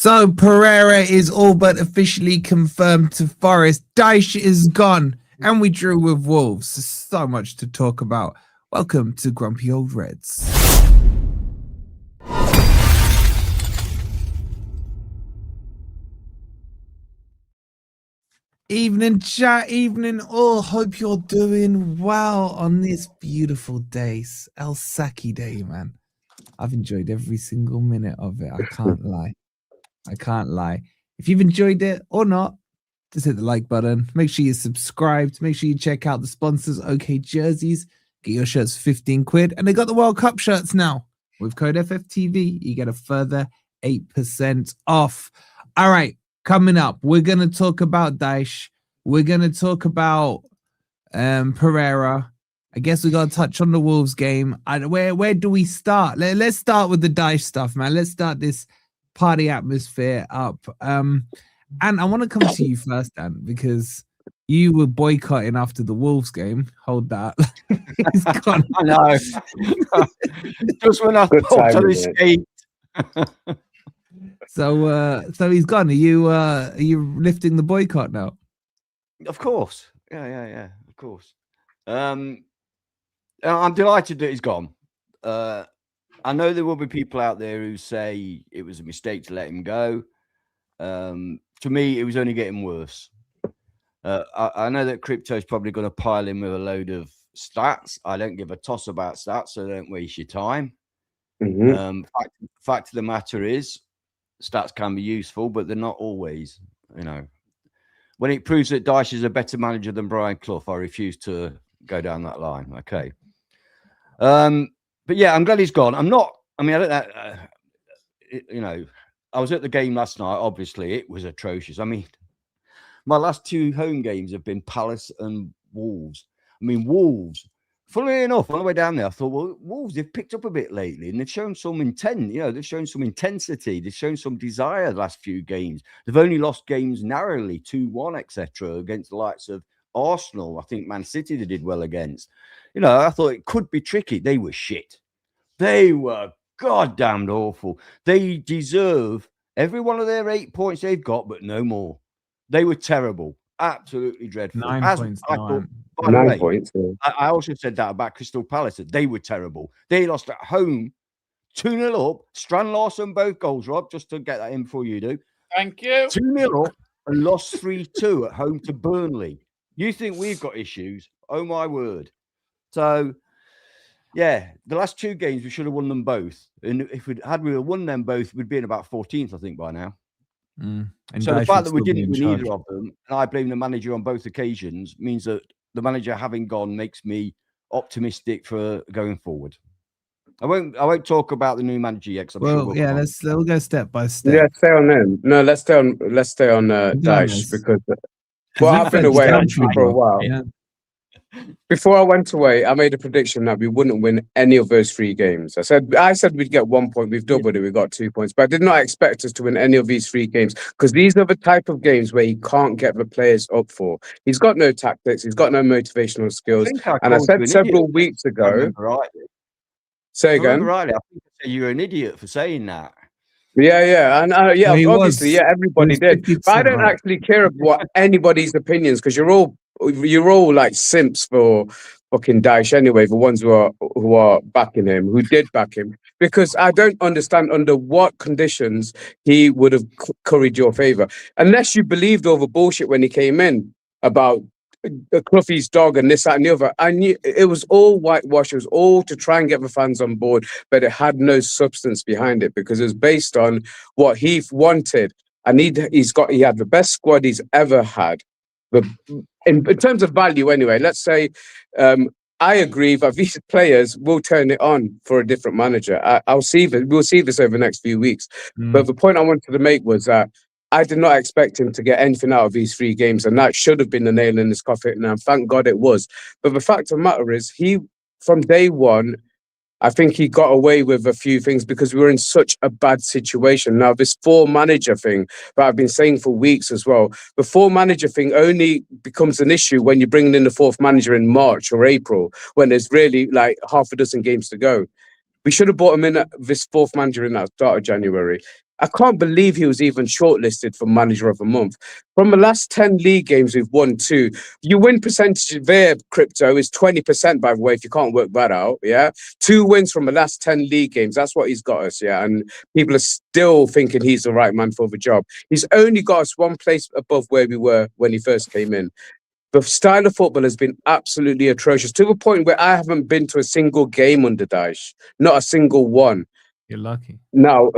So Pereira is all but officially confirmed to Forest. Dyche is gone, and we drew with Wolves. So much to talk about. Welcome to Grumpy Old Reds. Evening, chat. Evening, all. Hope you're doing well on this beautiful day. El Saki Day, man. I've enjoyed every single minute of it. I can't lie. If you've enjoyed it or not, just hit the like button. Make sure you're subscribed. Make sure you check out the sponsors, OK Jerseys. Get your shirts for 15 quid. And they got the World Cup shirts now. With code FFTV, you get a further 8% off. All right, coming up, we're going to talk about Dyche. We're going to talk about Pereira. I guess we got to touch on the Wolves game. Where do we start? Let's start with the Dyche stuff, man. Let's start this party atmosphere up. And I want to come to you first, Dan, because you were boycotting after the Wolves game. Hold that. He's gone. I know. Just when I thought I escaped. So he's gone. Are you lifting the boycott now? Of course. Yeah. Of course. I'm delighted that he's gone. I know there will be people out there who say it was a mistake to let him go. To me, it was only getting worse. I know that crypto is probably going to pile in with a load of stats. I don't give a toss about stats, so don't waste your time. Mm-hmm. Fact of the matter is, stats can be useful, but they're not always. You know, when it proves that Dyche is a better manager than Brian Clough, I refuse to go down that line. Okay. But yeah, I'm glad he's gone. I don't know. I was at the game last night. Obviously, it was atrocious. I mean, my last two home games have been Palace and Wolves. I mean, Wolves, funnily enough, on the way down there, I thought, well, Wolves, they've picked up a bit lately and they've shown some intent. You know, they've shown some intensity. They've shown some desire the last few games. They've only lost games narrowly, 2-1, etc., against the likes of Arsenal. I think Man City they did well against. You know, I thought it could be tricky. They were shit. They were goddamned awful. They deserve every one of their 8 points they've got, but no more. They were terrible. Absolutely dreadful. 9 points. By the way, 9 points. Yeah. I also said that about Crystal Palace. They were terrible. They lost at home 2-0 up. Strand Larson both goals, Rob, just to get that in before you do. Thank you. 2-0 up and lost 3-2 at home to Burnley. You think we've got issues? Oh, my word. So, yeah, the last two games, we should have won them both. And if we won them both, we'd be in about 14th, I think, by now. So the fact that we didn't win either of them, and I blame the manager on both occasions, means that the manager having gone makes me optimistic for going forward. I won't talk about the new manager yet. We'll go step by step. Yeah, stay on them. No, let's stay on Dyche because I've been away for a while. Yeah. Before I went away, I made a prediction that we wouldn't win any of those 3 games. I said we'd get 1 point. We've doubled it. We got 2 points. But I did not expect us to win any of these 3 games because these are the type of games where he can't get the players up for. He's got no tactics. He's got no motivational skills. And I said several weeks ago. Say again. Right. I think I said you're an idiot for saying that. Yeah, and obviously, everybody did. But I don't actually care about anybody's opinions because you're all like simps for fucking Dyche anyway. The ones who are backing him, who did back him, because I don't understand under what conditions he would have curried your favor, unless you believed all the bullshit when he came in about Cloughie's dog and this, that, and the other. I knew it was all whitewash. It was all to try and get the fans on board, but it had no substance behind it because it was based on what he wanted. And he had the best squad he's ever had. But in terms of value, anyway, let's say I agree that these players will turn it on for a different manager. We'll see this over the next few weeks. But the point I wanted to make was that I did not expect him to get anything out of these 3 games, and that should have been the nail in his coffin, and thank God it was. But the fact of the matter is, from day one, I think he got away with a few things because we were in such a bad situation. Now, this 4-manager thing that I've been saying for weeks as well, the 4-manager thing only becomes an issue when you're bringing in the 4th manager in March or April, when there's really like half a dozen games to go. We should have brought him in, this 4th manager in at the start of January. I can't believe he was even shortlisted for Manager of the Month. From the last 10 league games, we've won 2. Your win percentage there, Crypto, is 20%, by the way, if you can't work that out, yeah? 2 wins from the last 10 league games. That's what he's got us, yeah? And people are still thinking he's the right man for the job. He's only got us 1 place above where we were when he first came in. The style of football has been absolutely atrocious, to the point where I haven't been to a single game under Dyche. Not a single one. You're lucky. Now,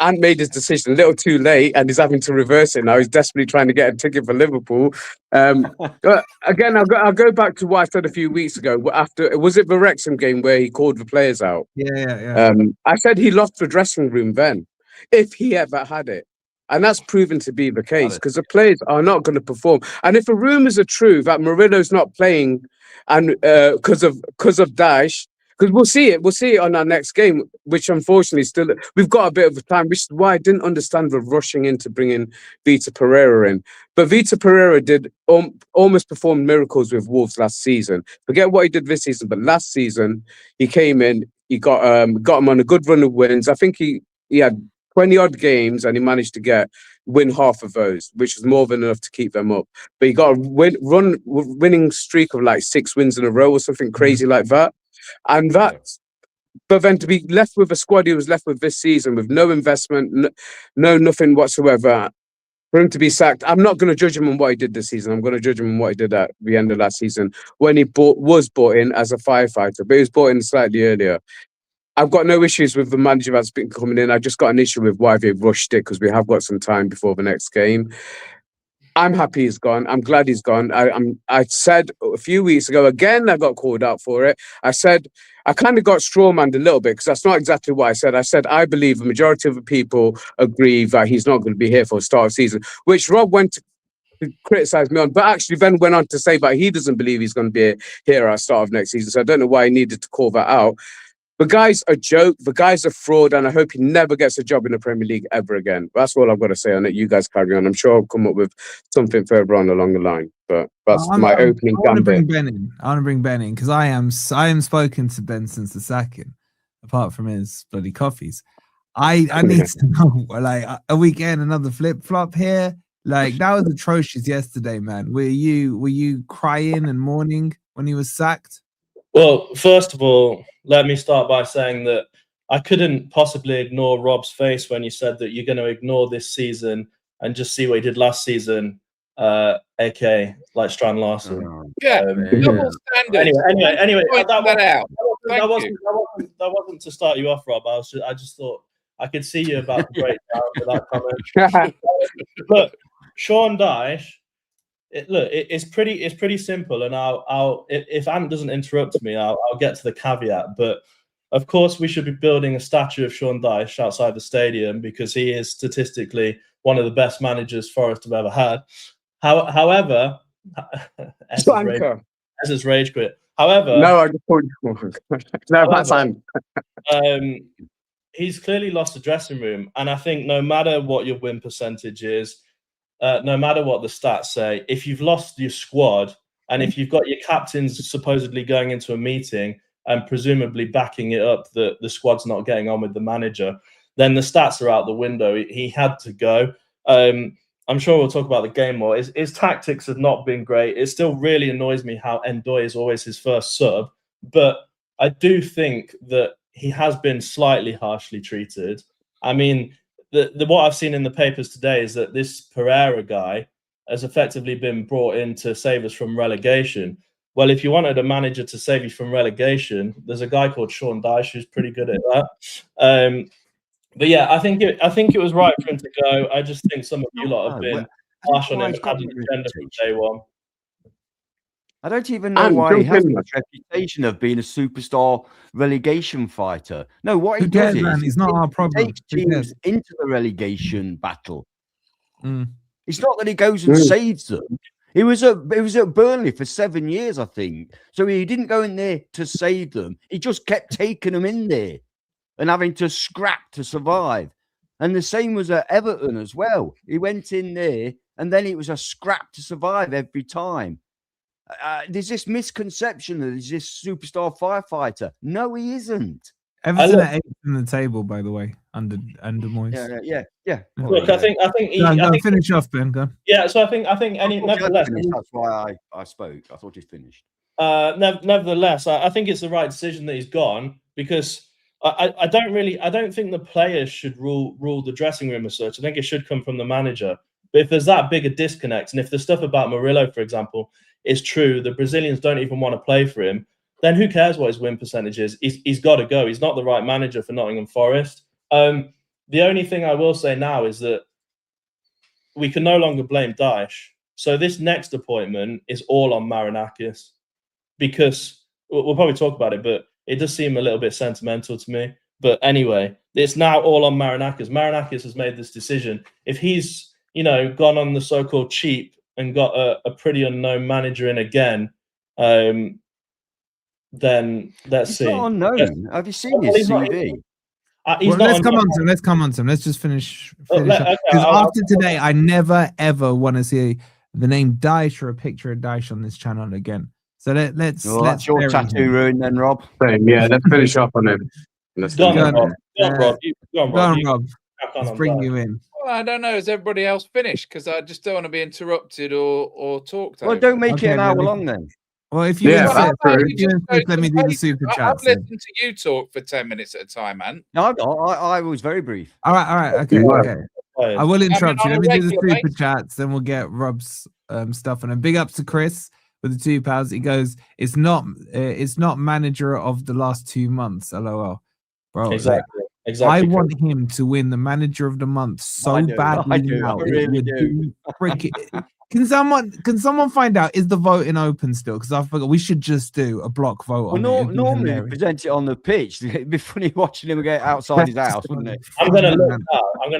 Ant made his decision a little too late and he's having to reverse it now. He's desperately trying to get a ticket for Liverpool. Again, I'll go back to what I said a few weeks ago. Was it the Wrexham game where he called the players out? Yeah. I said he lost the dressing room then, if he ever had it. And that's proven to be the case, because the players are not going to perform. And if the rumours are true that Murillo's not playing and because of Dyche, because we'll see it on our next game, which unfortunately still we've got a bit of time, which is why I didn't understand the rushing into bringing Vítor Pereira in. But Vítor Pereira did almost perform miracles with Wolves last season. Forget what he did this season, but last season he came in, he got him on a good run of wins. I think he had 20 odd games and he managed to win half of those, which was more than enough to keep them up. But he got a winning streak of like 6 wins in a row or something crazy like that. And but then to be left with a squad he was left with this season with no investment, nothing whatsoever, for him to be sacked. I'm not going to judge him on what he did this season. I'm going to judge him on what he did at the end of last season when he was brought in as a firefighter, but he was brought in slightly earlier. I've got no issues with the manager that's been coming in. I just got an issue with why they rushed it, because we have got some time before the next game. I'm happy he's gone. I'm glad he's gone. I said a few weeks ago, again, I got called out for it. I said, I kind of got strawmanned a little bit, because that's not exactly what I said. I said, I believe the majority of the people agree that he's not going to be here for the start of the season, which Rob went to criticize me on, but actually then went on to say that he doesn't believe he's going to be here at the start of next season. So I don't know why he needed to call that out. The guy's a joke. The guy's a fraud, and I hope he never gets a job in the Premier League ever again. That's all I've got to say on it. You guys carry on. I'm sure I'll come up with something further on along the line. But that's my opening gambit. I want to bring Ben in because I am spoken to Ben since the sacking, apart from his bloody coffees. I need to know, like, are we getting another flip flop here? Like, that was atrocious yesterday, man. Were you crying and mourning when he was sacked? Well, first of all, let me start by saying that I couldn't possibly ignore Rob's face when you said that you're going to ignore this season and just see what he did last season, aka like Strand Larsen. Double standard. Anyway, that wasn't to start you off, Rob. I just thought I could see you about to break down with that comment. Look, Sean Dyche. It's pretty simple, and I'll if Ant doesn't interrupt me, I'll get to the caveat. But of course, we should be building a statue of Sean Dyche outside the stadium because he is statistically one of the best managers Forest have ever had. However, as rage quit. However, no, I just no, that's fine. He's clearly lost the dressing room, and I think no matter what your win percentage is. No matter what the stats say, if you've lost your squad and if you've got your captains supposedly going into a meeting and presumably backing it up that the squad's not getting on with the manager, then the stats are out the window. He had to go. I'm sure we'll talk about the game more. His tactics have not been great. It still really annoys me how Ndoye is always his first sub, but I do think that he has been slightly harshly treated. I mean, what I've seen in the papers today is that this Pereira guy has effectively been brought in to save us from relegation. Well, if you wanted a manager to save you from relegation, there's a guy called Sean Dyche who's pretty good at that. But yeah, I think it was right for him to go. I just think some of you lot have been harsh on him and had an agenda from day one. I don't even know why he has a reputation of being a superstar relegation fighter. No, what he does is he's not our problem. He takes teams into the relegation battle. It's not that he goes and saves them. He was at Burnley for 7 years, I think. So he didn't go in there to save them. He just kept taking them in there and having to scrap to survive. And the same was at Everton as well. He went in there and then it was a scrap to survive every time. There's this misconception that he's this superstar firefighter. No, he isn't. Everton at 8th in the table, by the way, under Moyes. Yeah. Look, I think finish off, Ben. Go. Yeah, so I think nevertheless, that's why I spoke. I thought he'd finished. Nevertheless, I think it's the right decision that he's gone, because I don't think the players should rule the dressing room as such. I think it should come from the manager. But if there's that big a disconnect, and if the stuff about Murillo, for example, is true, the Brazilians don't even want to play for him, then who cares what his win percentage is? He's got to go. He's not the right manager for Nottingham Forest. The only thing I will say now is that we can no longer blame Dyche. So this next appointment is all on Marinakis, because we'll probably talk about it, but it does seem a little bit sentimental to me. But anyway, it's now all on Marinakis. Marinakis has made this decision. If he's, gone on the so-called cheap and got a pretty unknown manager in again, then let's see. Not unknown. Have you seen his CV? Let's come on to him. Let's just finish. Because after today, I never ever want to see the name Dyche or a picture of Dyche on this channel again. So let's. That's your tattoo ruin, then, Rob. Same, yeah, let's finish off on him. Go on, Rob. Let's bring you in. Well, I don't know. Is everybody else finished? Because I just don't want to be interrupted or talked over. Well, don't make it an hour long then. Well, if you let me do the super chat. I've listened to you talk for 10 minutes at a time, man. No, I was very brief. All right. Okay. I will interrupt you. Let me do the super chats, then we'll get Rob's stuff. And a big ups to Chris with the £2. He goes, it's not manager of the last 2 months. LOL, bro. Exactly. I want him to win the manager of the month so badly now. I really do. Can someone find out, is the voting open still? Because I forgot we should just do a block vote. Well, normally we present it on the pitch. It'd be funny watching him get outside his house, wouldn't it? I'm gonna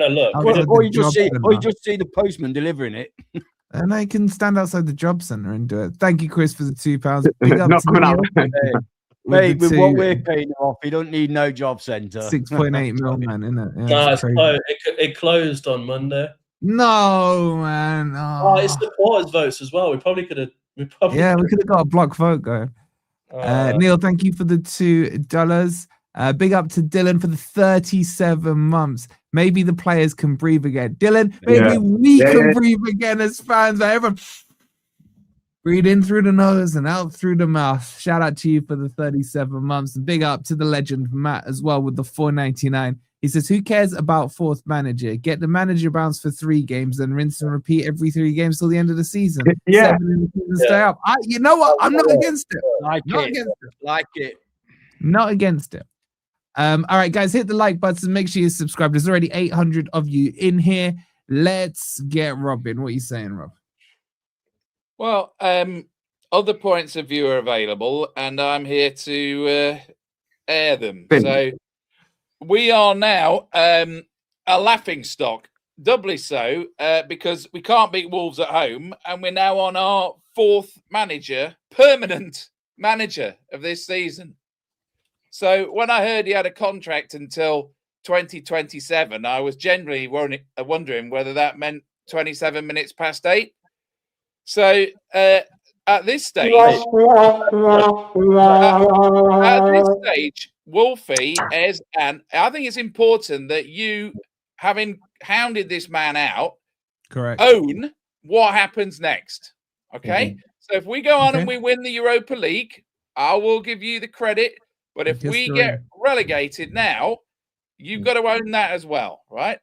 look. Or you just see the postman delivering it. And I can stand outside the job centre and do it. Thank you, Chris, for the £2. Big up to Mate, with what we're paying off, he don't need no job centre. 6.8 mil, man, isn't it? Yeah, no, it closed on Monday. No, man. It's supporters votes as well. We could have got a block vote going. Neil, thank you for the $2. Big up to Dylan for the 37 months. Maybe the players can breathe again. Dylan, maybe we can breathe again as fans. Everyone breathe in through the nose and out through the mouth. Shout out to you for the 37 months. And big up to the legend Matt as well with the $4.99. He says, who cares about fourth manager? Get the manager bounce for 3 games, then rinse and repeat every 3 games till the end of the season. Yeah. 7 in the season, stay up. You know what? I'm not against it. Not against it. All right, guys, hit the like button. Make sure you subscribe. There's already 800 of you in here. Let's get Robin. What are you saying, Rob? Well, other points of view are available, and I'm here to air them. So we are now a laughing stock, doubly so, because we can't beat Wolves at home, and we're now on our 4th permanent manager of this season. So when I heard he had a contract until 2027, I was genuinely wondering whether that meant 27 minutes past 8. So at this stage, Wolfie is, and I think it's important that you, having hounded this man out, correct, own what happens next. Okay, so if we go on and we win the Europa League, I will give you the credit. But if we get relegated now, you've got to own that as well, right?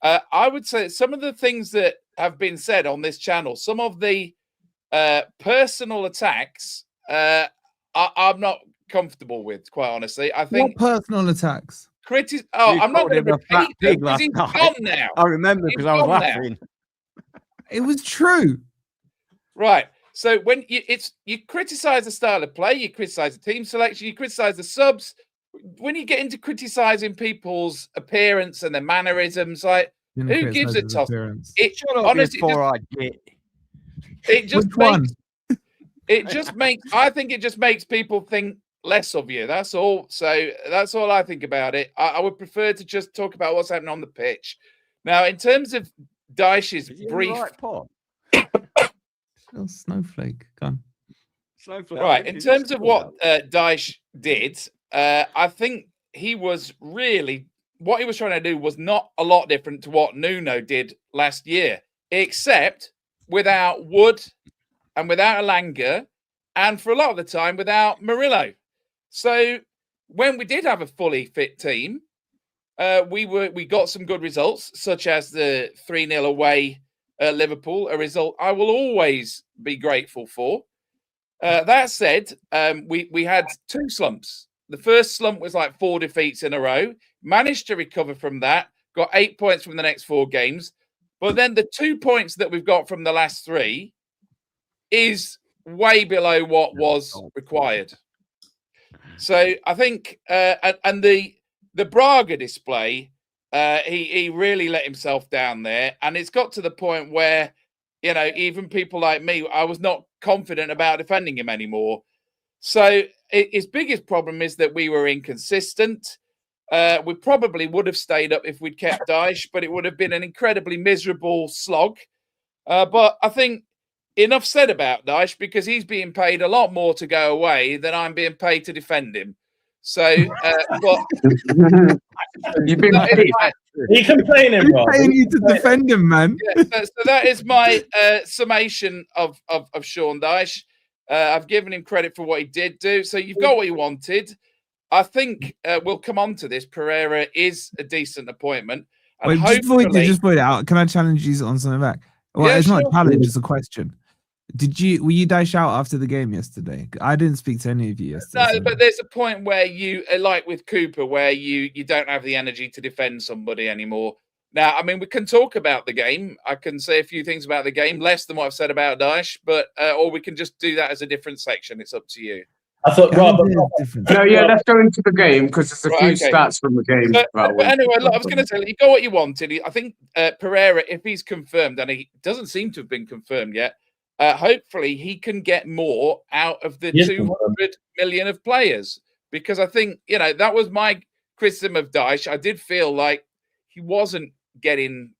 I would say some of the things that have been said on this channel, some of the personal attacks, I'm not comfortable with, quite honestly. I think what personal attacks? I'm not going to repeat them because he's gone now. I remember because I was laughing. It was true, right? So when you criticize the style of play, you criticize the team selection, you criticize the subs. When you get into criticizing people's appearance and their mannerisms, like who gives a toss? I think it just makes people think less of you. That's all. So that's all I think about it. I would prefer to just talk about what's happening on the pitch. Now, in terms of Dyche's brief. Little snowflake, gone. Right. In terms of what Dyche did, I think he was really, what he was trying to do was not a lot different to what Nuno did last year, except without Wood and without Elanga, and for a lot of the time without Murillo. So when we did have a fully fit team, we got some good results, such as the 3-0 away at Liverpool, a result I will always be grateful for. That said, we had 2 slumps. The first slump was like 4 defeats in a row, managed to recover from that, got 8 points from the next 4 games. But then the 2 points that we've got from the last 3 is way below what was required. So I think, and the Braga display, he really let himself down there. And it's got to the point where, you know, even people like me, I was not confident about defending him anymore. So his biggest problem is that we were inconsistent. We probably would have stayed up if we'd kept Dyche, but it would have been an incredibly miserable slog. But I think enough said about Dyche, because he's being paid a lot more to go away than I'm being paid to defend him. So, but you've been paid. You complaining, Rob? Paying you to defend him, man. Yeah, so that is my summation of Sean Dyche. I've given him credit for what he did do. So you've got what you wanted. I think we'll come on to this. Pereira is a decent appointment. And Wait, just point it out. Can I challenge you on something back? Well, Yeah, it's not a sure. challenge, it's a question. Were you Dyche out after the game yesterday? I didn't speak to any of you yesterday. No, but there's a point where you, like with Cooper, where you don't have the energy to defend somebody anymore. Now, I mean, we can talk about the game. I can say a few things about the game, less than what I've said about Dyche, but or we can just do that as a different section. It's up to you. I thought, Rob, No, yeah, let's go into the game because there's a few okay. stats from the game. But anyway, look, I was going to say, you got what you wanted. I think Pereira, if he's confirmed, and he doesn't seem to have been confirmed yet, hopefully he can get more out of the 200 million of players, because I think, you know, that was my criticism of Dyche. I did feel like he wasn't getting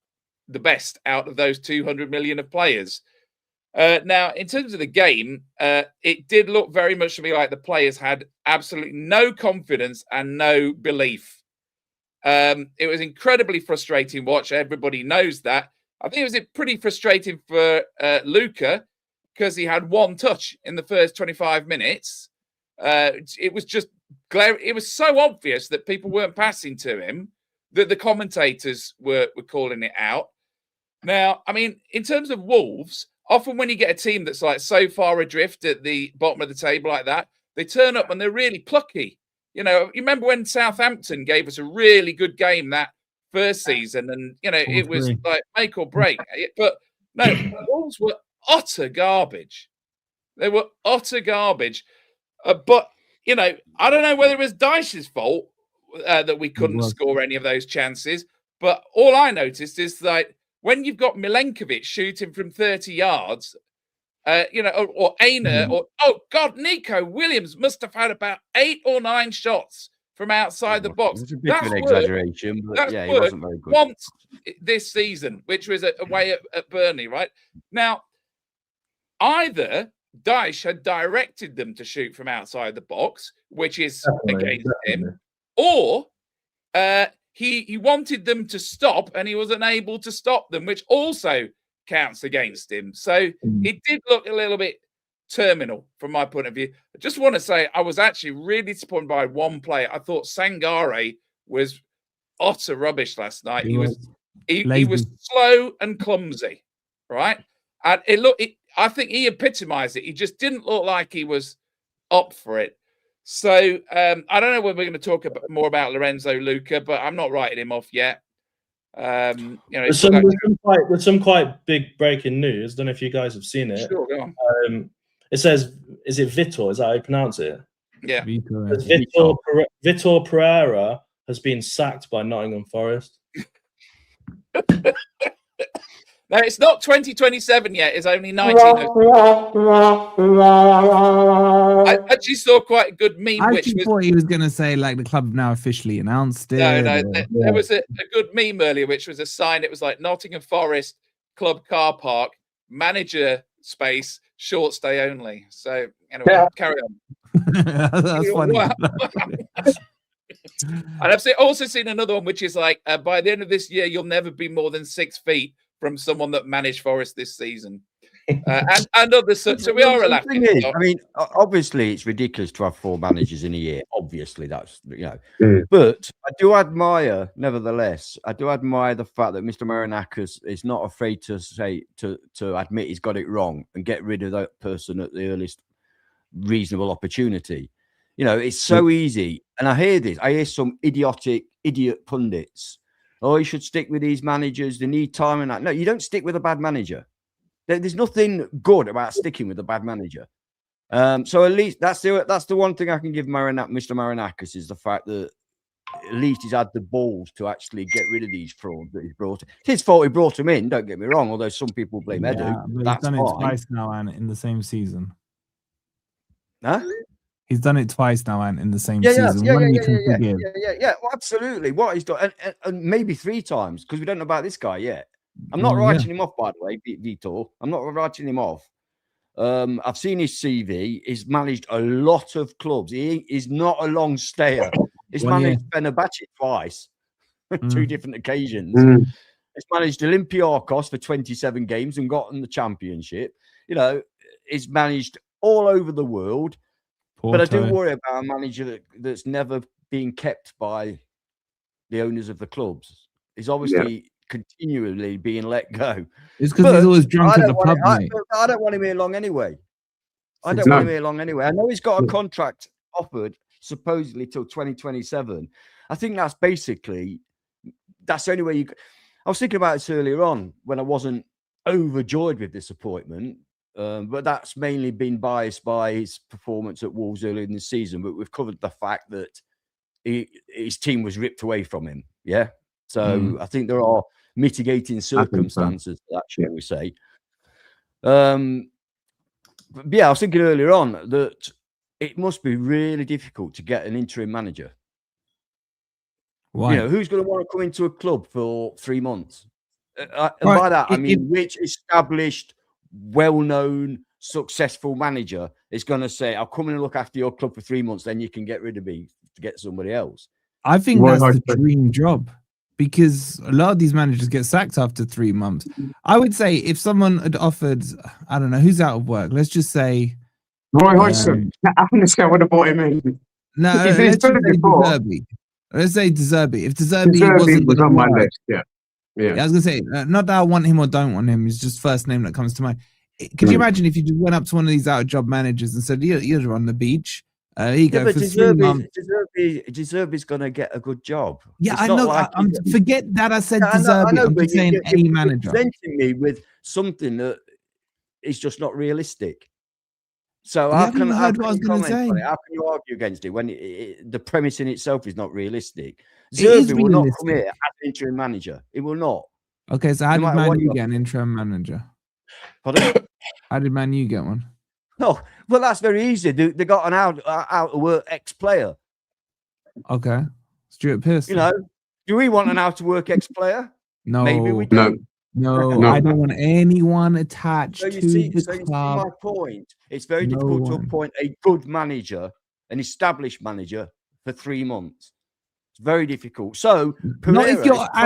the best out of those 200 million of players. Now, in terms of the game, it did look very much to me like the players had absolutely no confidence and no belief. It was incredibly frustrating watch. Everybody knows that. I think it was pretty frustrating for Luca, because he had 1 touch in the first 25 minutes. It was just glaring. It was so obvious that people weren't passing to him that the commentators were calling it out. Now, I mean, in terms of Wolves, often when you get a team that's like so far adrift at the bottom of the table like that, they turn up and they're really plucky. You know, you remember when Southampton gave us a really good game that first season, and, you know, it was like make or break. But no, Wolves were utter garbage. They were utter garbage. But, you know, I don't know whether it was Dyche's fault that we couldn't score any of those chances. But all I noticed is that when you've got Milenkovic shooting from 30 yards, you know, or Aina, or, oh God, Nico Williams must have had about 8 or 9 shots from outside the box. It's a bit of an exaggeration, but yeah, he wasn't very good. Once this season, which was away at Burnley, right? Now, either Dyche had directed them to shoot from outside the box, which is against him, or he wanted them to stop and he was unable to stop them, which also counts against him. So it did look a little bit terminal from my point of view. I just want to say I was actually really disappointed by one player. I thought Sangare was utter rubbish last night. He was slow and clumsy, right? And I think he epitomized it. He just didn't look like he was up for it. So I don't know when we're going to talk more about Lorenzo Luca, but I'm not writing him off yet. You know, there's some quite big breaking news. Don't know if you guys have seen it. Sure, go on. It says, is it Vitor? Is that how you pronounce it? Yeah. Vítor Pereira has been sacked by Nottingham Forest. No, it's not 2027 yet. It's only 19. I actually saw quite a good meme. I thought he was going to say, like, the club have now officially announced it. No, there was a good meme earlier, which was a sign. It was like Nottingham Forest Club car park, manager space, short stay only. So, anyway, carry on. That's funny. And I've also seen another one, which is like, by the end of this year, you'll never be more than 6 feet from someone that managed Forest this season. And others. So we are a laughing stock. I mean, obviously, it's ridiculous to have 4 managers in a year. Obviously, that's, But I do admire, nevertheless, the fact that Mr. Marinakis is not afraid to say, to admit he's got it wrong and get rid of that person at the earliest reasonable opportunity. It's so easy. And I hear some idiot pundits. Oh, you should stick with these managers. They need time and that. No, you don't stick with a bad manager. There's nothing good about sticking with a bad manager. So at least that's the one thing I can give Mr. Marinakis, is the fact that at least he's had the balls to actually get rid of these frauds that he's brought. It's his fault he brought him in, don't get me wrong, although some people blame Edu. But he's done it twice now and in the same season. Huh? He's done it twice now and in the same season. Yeah, well, absolutely. What he's done, and maybe 3 times, because we don't know about this guy yet. I'm not writing him off, by the way, Vítor. I'm not writing him off. I've seen his CV. He's managed a lot of clubs. He is not a long stayer. He's managed Fenerbahçe twice, 2 different occasions. He's managed Olympiacos for 27 games and gotten the championship. He's managed all over the world. But I do worry about a manager that's never been kept by the owners of the clubs. He's obviously continually being let go. It's because he's always drunk at the pub, mate. I don't want him here long anyway. I know he's got a contract offered supposedly till 2027. I think that's the only way I was thinking about this earlier on when I wasn't overjoyed with this appointment. But that's mainly been biased by his performance at Wolves earlier in the season. But we've covered the fact that his team was ripped away from him. Yeah. So I think there are mitigating circumstances to that, shall we say. But I was thinking earlier on that it must be really difficult to get an interim manager. Why? Who's going to want to come into a club for 3 months? And by that, I mean, which established, well-known, successful manager is going to say, I'll come in and look after your club for 3 months, then you can get rid of me to get somebody else. I think that's the dream job, because a lot of these managers get sacked after 3 months. I would say if someone had offered, I don't know, who's out of work, let's just say Roy Hodgson. Honestly, I would have bought him in. No, let's say De Zerbi. Let's say De Zerbi. If De Zerbi was on my list, yeah, I was gonna say, not that I want him or don't want him. It's just first name that comes to mind. Could you imagine if you just went up to one of these out of job managers and said, "You're on the beach. Here you go for 3 months." De Zerbi's gonna get a good job. Yeah, I know. Forget that I said De Zerbi. I'm just saying any manager. Presenting me with something that is just not realistic. So how can you argue against it when the premise in itself is not realistic? Zerbi will not come here as interim manager. It will not. Okay, so how did Man U get an interim manager? Pardon? How did Man U get one? No, well, that's very easy. They got an out of work ex-player. Okay, Stuart Pearce. Do we want an out of work ex-player? No, maybe we do. No, I don't want anyone attached to the club. See my point. It's very difficult to appoint a good manager, an established manager, for 3 months. It's very difficult. So Pereira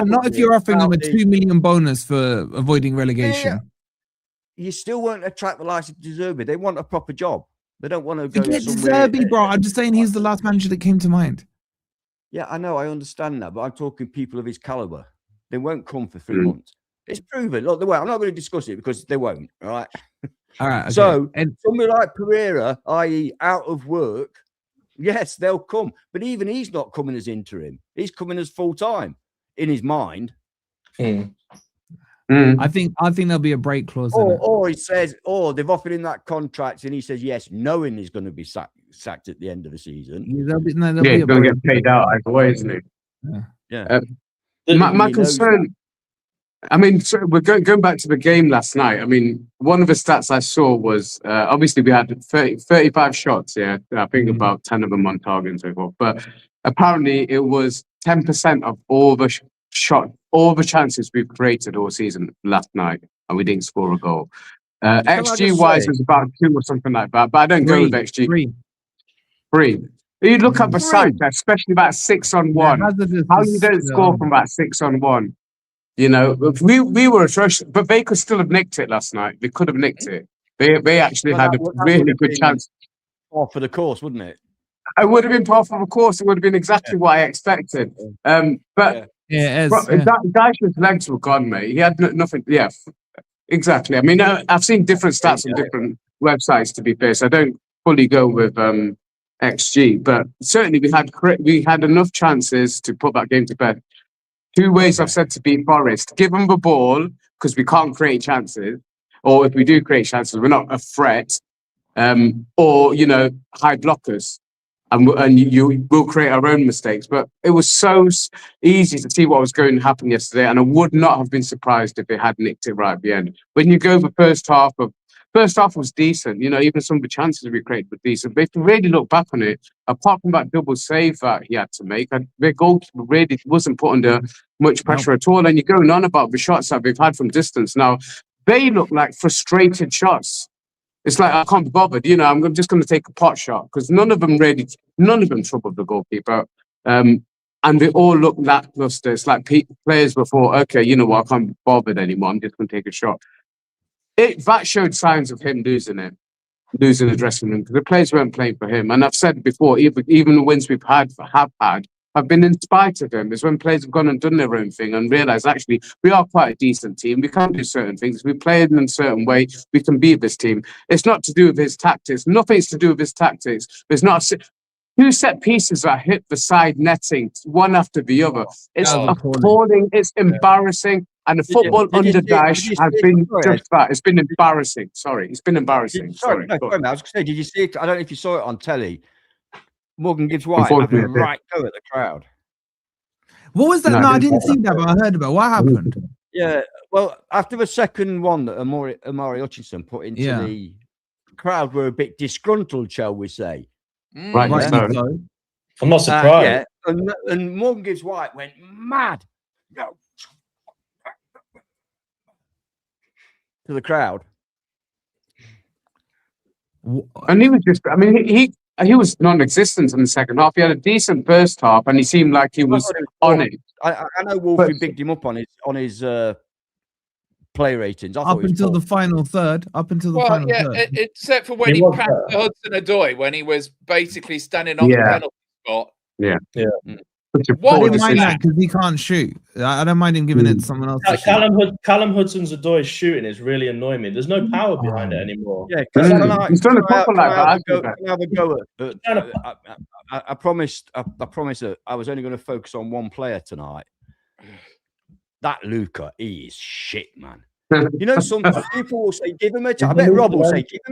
not if you're offering them a $2 million bonus for avoiding relegation. You still won't attract the likes of De Zerbi. They want a proper job. They don't want to go. Forget De Zerbi, bro. I'm just saying he's the last manager that came to mind. Yeah, I know. I understand that, but I'm talking people of his caliber. They won't come for 3 months. It's proven. Look, I'm not going to discuss it because they won't. All right. All right. Okay. So, and somebody like Pereira, i.e., out of work, yes, they'll come. But even he's not coming as interim. He's coming as full time in his mind. I think there'll be a break clause. Or he says, they've offered him that contract, and he says yes, knowing he's going to be sacked at the end of the season. He's going to get paid out either way, isn't he? Yeah. My concern. I mean, so we're going back to the game last night. I mean, one of the stats I saw was obviously we had 35 shots. Yeah, I think about 10 of them on target and so forth. But apparently, it was 10% of all the chances we've created all season last night, and we didn't score a goal. XG wise was about 2 or something like that. But I don't go with XG. 3. You look at the side, especially about 6-on-1. How you don't score from about 6-on-1? You know, we were atrocious, but they could still have nicked it last night. They could have nicked it. They actually had a really good chance. Off for the course, wouldn't it? It would have been part of a course. It would have been exactly what I expected. But Dyche's legs were gone, mate. He had nothing. Yeah, exactly. I mean, I've seen different stats on different websites, to be fair, so I don't fully go with XG, but certainly we had enough chances to put that game to bed. 2 ways I've said to beat Forest: give them the ball because we can't create chances, or if we do create chances, we're not a threat, or high blockers, and you will create our own mistakes. But it was so easy to see what was going to happen yesterday, and I would not have been surprised if they had nicked it right at the end. When you go the first half was decent. Even some of the chances we created were decent. But if you really look back on it, apart from that double save that he had to make, the goalkeeper really wasn't put under much pressure at all. And you're going on about the shots that we've had from distance. Now, they look like frustrated shots. It's like, I can't be bothered. I'm just going to take a pot shot, because none of them troubled the goalkeeper. And they all look lackluster. It's like players before, okay, you know what, I can't be bothered anymore. I'm just going to take a shot. That showed signs of him losing the dressing room, because the players weren't playing for him. And I've said before, even the wins we've had have been in spite of him. It's when players have gone and done their own thing and realised, actually, we are quite a decent team. We can do certain things. We play in a certain way. We can beat this team. It's not to do with his tactics. Nothing's to do with his tactics. There's not 2 set pieces that hit the side netting, one after the other. It's appalling. It's embarrassing. And the football under Dyche has been just that. It's been embarrassing. Sorry, it's been embarrassing. Sorry. I was going to say, did you see it? I don't know if you saw it on telly. Morgan Gibbs-White having a right go at the crowd. What was that? No, I didn't see that, but I heard about it. What happened? Yeah, well, after the second one that Amari Hutchinson put into the crowd were a bit disgruntled, shall we say. Right. I'm not surprised. And Morgan Gibbs-White went mad. To the crowd. And he was he was non-existent in the second half. He had a decent first half, and he seemed like he was on it. I know Wolfie bigged him up on his play ratings. Up until the final third. Except for when he passed to Hudson-Odoi, when he was basically standing on the penalty spot. Yeah. I didn't mind that because he can't shoot. I don't mind him giving it to someone else. Callum Hudson-Odoi's shooting is really annoying me. There's no power behind it anymore. Yeah, he's done a couple like that. I promised that I was only going to focus on one player tonight. That Luca, he is shit, man. Some people will say, give him a chance. I bet Rob will say, give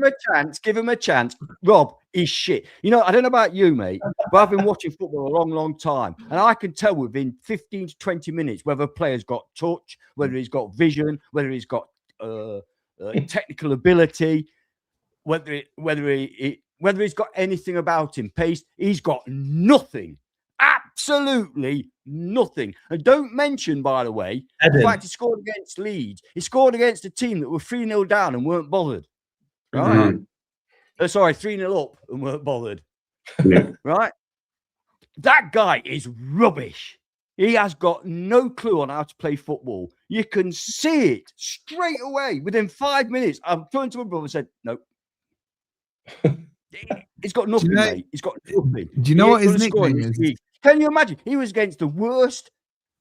him a chance. Rob, he's shit. I don't know about you, mate, but I've been watching football a long, long time. And I can tell within 15 to 20 minutes whether a player's got touch, whether he's got vision, whether he's got technical ability, whether he's got anything about him. Pace, he's got nothing. Absolutely nothing. And don't mention, by the way, the fact he scored against Leeds. He scored against a team that were 3-0 down and weren't bothered. Right? 3-0 up and weren't bothered. Yeah. Right? That guy is rubbish. He has got no clue on how to play football. You can see it straight away. Within 5 minutes, I turned to my brother and said, no. He's got nothing, mate. He's got nothing. Do you know what his nickname is? Can you imagine? He was against the worst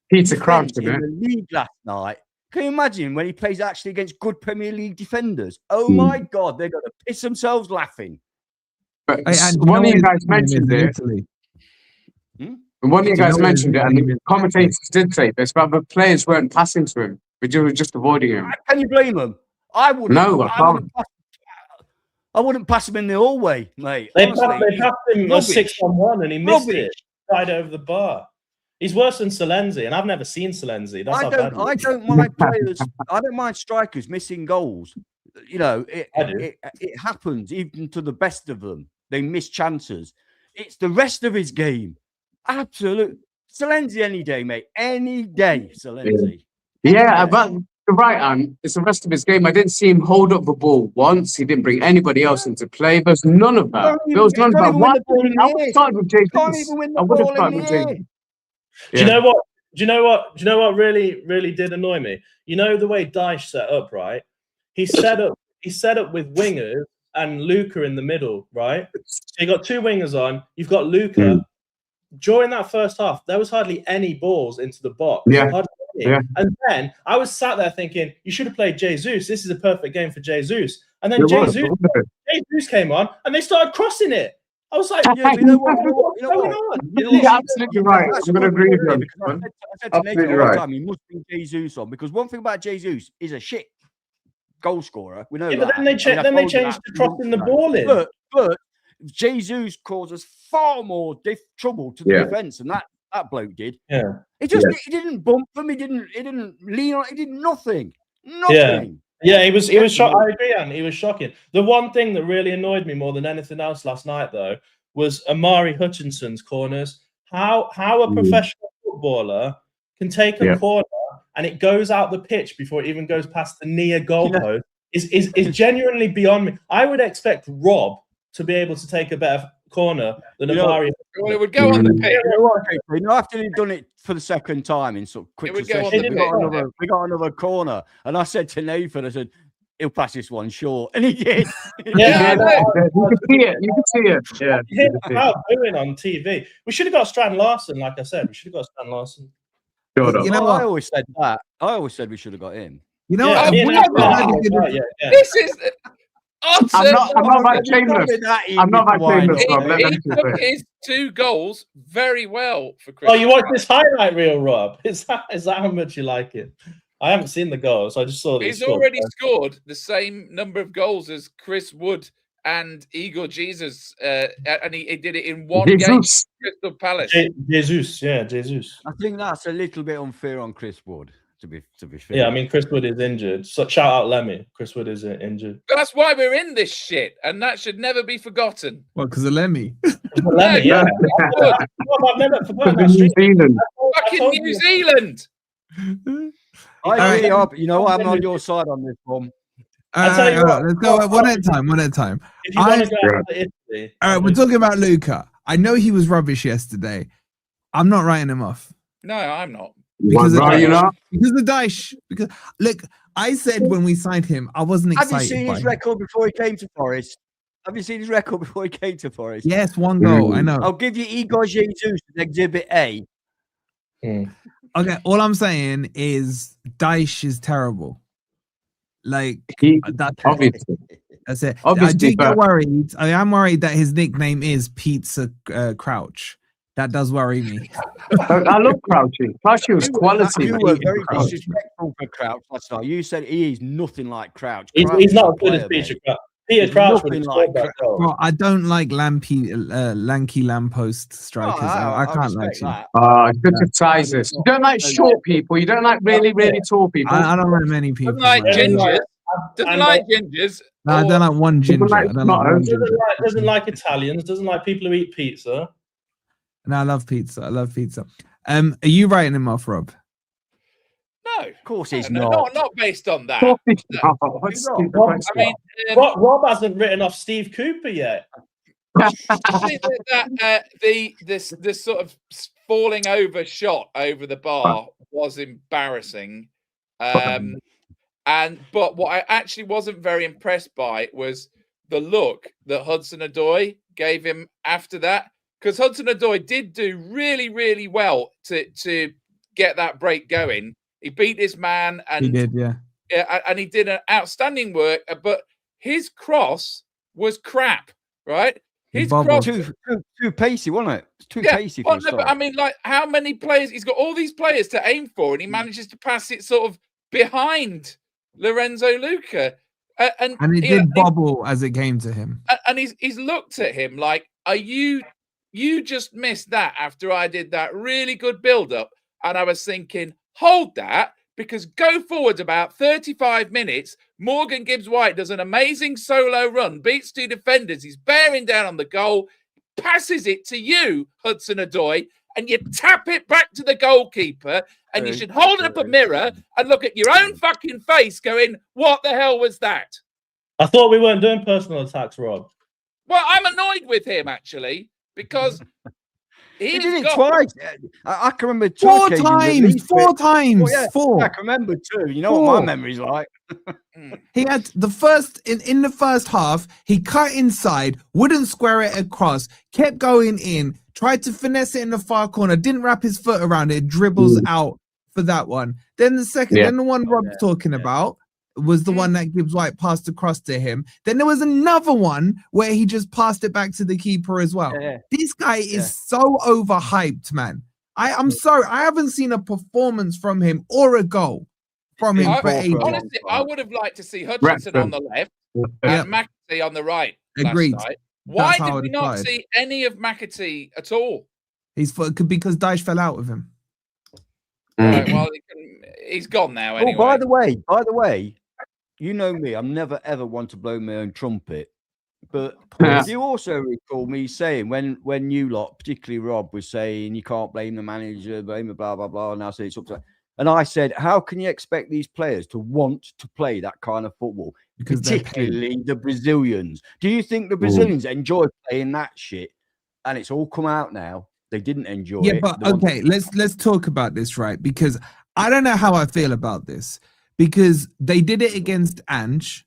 Peter Crouch in the league last night. Can you imagine when he plays actually against good Premier League defenders? Oh my God, they're going to piss themselves laughing. But one of you guys mentioned it. One of you guys mentioned it, and the commentators did say this, but the players weren't passing to him. They were just avoiding him. Can you blame them? I wouldn't. No, I can't. I wouldn't pass him in the hallway, mate. They passed him a 6-on-1 and he missed it. Right over the bar. He's worse than Salenzi, and I've never seen Salenzi. I don't mind players. I don't mind strikers missing goals. It happens even to the best of them. They miss chances. It's the rest of his game. Absolute Salenzi any day, mate. Any day, Salenzi. Yeah, but You're right, Anne. It's the rest of his game. I didn't see him hold up the ball once. He didn't bring anybody else into play. There's none of that. There was none of that. Why? I would have started with Jesus. I would have started with Jesus. Do you know what? Do you know what really did annoy me? You know the way Dyche set up, right? He set up with wingers and Luca in the middle, right? So you got two wingers on. You've got Luca. During that first half, there was hardly any balls into the box. Yeah. Yeah. And then I was sat there thinking, you should have played Jesus. This is a perfect game for Jesus. And then Jesus came on and they started crossing it. I was like, yeah, you know what? You're absolutely right. I'm going to agree with you. I said to Nathan all the time, he must bring Jesus on, because one thing about Jesus is a shit goal scorer. We know that. But then they changed to crossing the ball in. But Jesus causes far more trouble to the defense than that bloke did. Yeah. He didn't bump them. He didn't lean on. He did nothing. Nothing. Yeah, he was shocked. I agree, Anne. He was shocking. The one thing that really annoyed me more than anything else last night, though, was Amari Hutchinson's corners. How a professional footballer can take a corner and it goes out the pitch before it even goes past the near goalpost is genuinely beyond me. I would expect Rob to be able to take a better corner than Amari. Well, it would go on the pitch. After he'd done it for the second time in sort of quick succession, we got another corner, and I said to Nathan, I said, he'll pass this one short, and he did. You can see it. You can see it. Yeah. Him doing on TV. We should have got Strand Larson, like I said. We should have got Strand Larson. You know what? I always said that. I always said we should have got him. You know what? This is. I'm not that shameless. I'm not that shameless. He took his 2 goals very well for Chris. Oh, you watched this highlight reel, Rob? Is that how much you like it? I haven't seen the goals. I just saw that he's already scored the same number of goals as Chris Wood and Igor Jesus, and he did it in one game. Crystal Palace. Jesus. I think that's a little bit unfair on Chris Wood. To be fair. Yeah, I mean, Chris Wood is injured. So shout out Lemmy. Chris Wood is injured. That's why we're in this shit, and that should never be forgotten. What, because of Lemmy? Lemmy, yeah. I've never forgotten that. New Zealand. Fucking New Zealand. You know what? I'm on your side on this one. Let's go one at a time. If you want to go to Italy. All right, we're talking about Luca. I know he was rubbish yesterday. I'm not writing him off. No, I'm not. Because of Dyche. Because look, I said when we signed him, I wasn't excited. Have you seen his record before he came to Forest? Yes, 1 goal. I know. I'll give you Igor Jesus as Exhibit A. Okay, all I'm saying is Dyche is terrible. Like obviously. That's it. Obviously, I do get worried. I am worried that his nickname is Pizza Crouch. That does worry me. I love Crouchy. Crouchy was quality. You were very disrespectful for Crouch last night. You said he is nothing like Crouch. He's not as good as Peter Crouch. Peter Crouch would like Well, I don't like lanky lamppost strikers. I can't like that. Good to size this. You don't like short people. You don't like really tall people. I don't like many people. Doesn't like gingers. Doesn't like gingers. No, I don't like one ginger. Doesn't like Italians. Doesn't like people who eat pizza. No, I love pizza. Are you writing him off, Rob? No, of course he's not. Not based on that. Rob hasn't written off Steve Cooper yet. I think that the sort of falling over shot over the bar was embarrassing. But what I actually wasn't very impressed by was the look that Hudson-Odoi gave him after that. Because Hudson-Odoi did do really, really well to get that break going. He beat his man, and he did, and he did an outstanding work. But his cross was crap, right? His cross too pacey, wasn't it? It's too pacey. But I mean, like, how many players? He's got all these players to aim for, and he manages to pass it sort of behind Lorenzo Luca, and he did bobble as it came to him. And he's looked at him like, "Are you?" You just missed that after I did that really good build-up. And I was thinking, hold that, because go forward about 35 minutes, Morgan Gibbs-White does an amazing solo run, beats 2 defenders, he's bearing down on the goal, passes it to you, Hudson-Odoi, and you tap it back to the goalkeeper, and you should hold up a mirror and look at your own fucking face going, what the hell was that? I thought we weren't doing personal attacks, Rob. Well, I'm annoyed with him, actually, because he did it twice. I can remember four times. Four. I can remember two. You know what my memory's like. He had the first in the first half. He cut inside, wouldn't square it across, kept going in, tried to finesse it in the far corner, didn't wrap his foot around it, dribbles out for that one. Then the second, then the one Rob's talking about was the one that Gibbs-White passed across to him. Then there was another one where he just passed it back to the keeper as well. This guy is so overhyped, man. I'm sorry, I haven't seen a performance from him or a goal from him for ages. Honestly, I would have liked to see Hutchinson on the left and McAtee on the right. Agreed. Why did we not see any of McAtee at all? Because Dyche fell out with him. Right, well, he's gone now anyway. Oh, by the way, you know me, I'm never ever one to blow my own trumpet. But you also recall me saying when you lot, particularly Rob, was saying you can't blame the manager, blame the blah blah blah, and I said it's up to. And I said, how can you expect these players to want to play that kind of football, particularly the Brazilians? Do you think the Brazilians enjoy playing that shit? And it's all come out now. They didn't enjoy it. Yeah, but okay, let's talk about this, right? Because I don't know how I feel about this. Because they did it against Ange.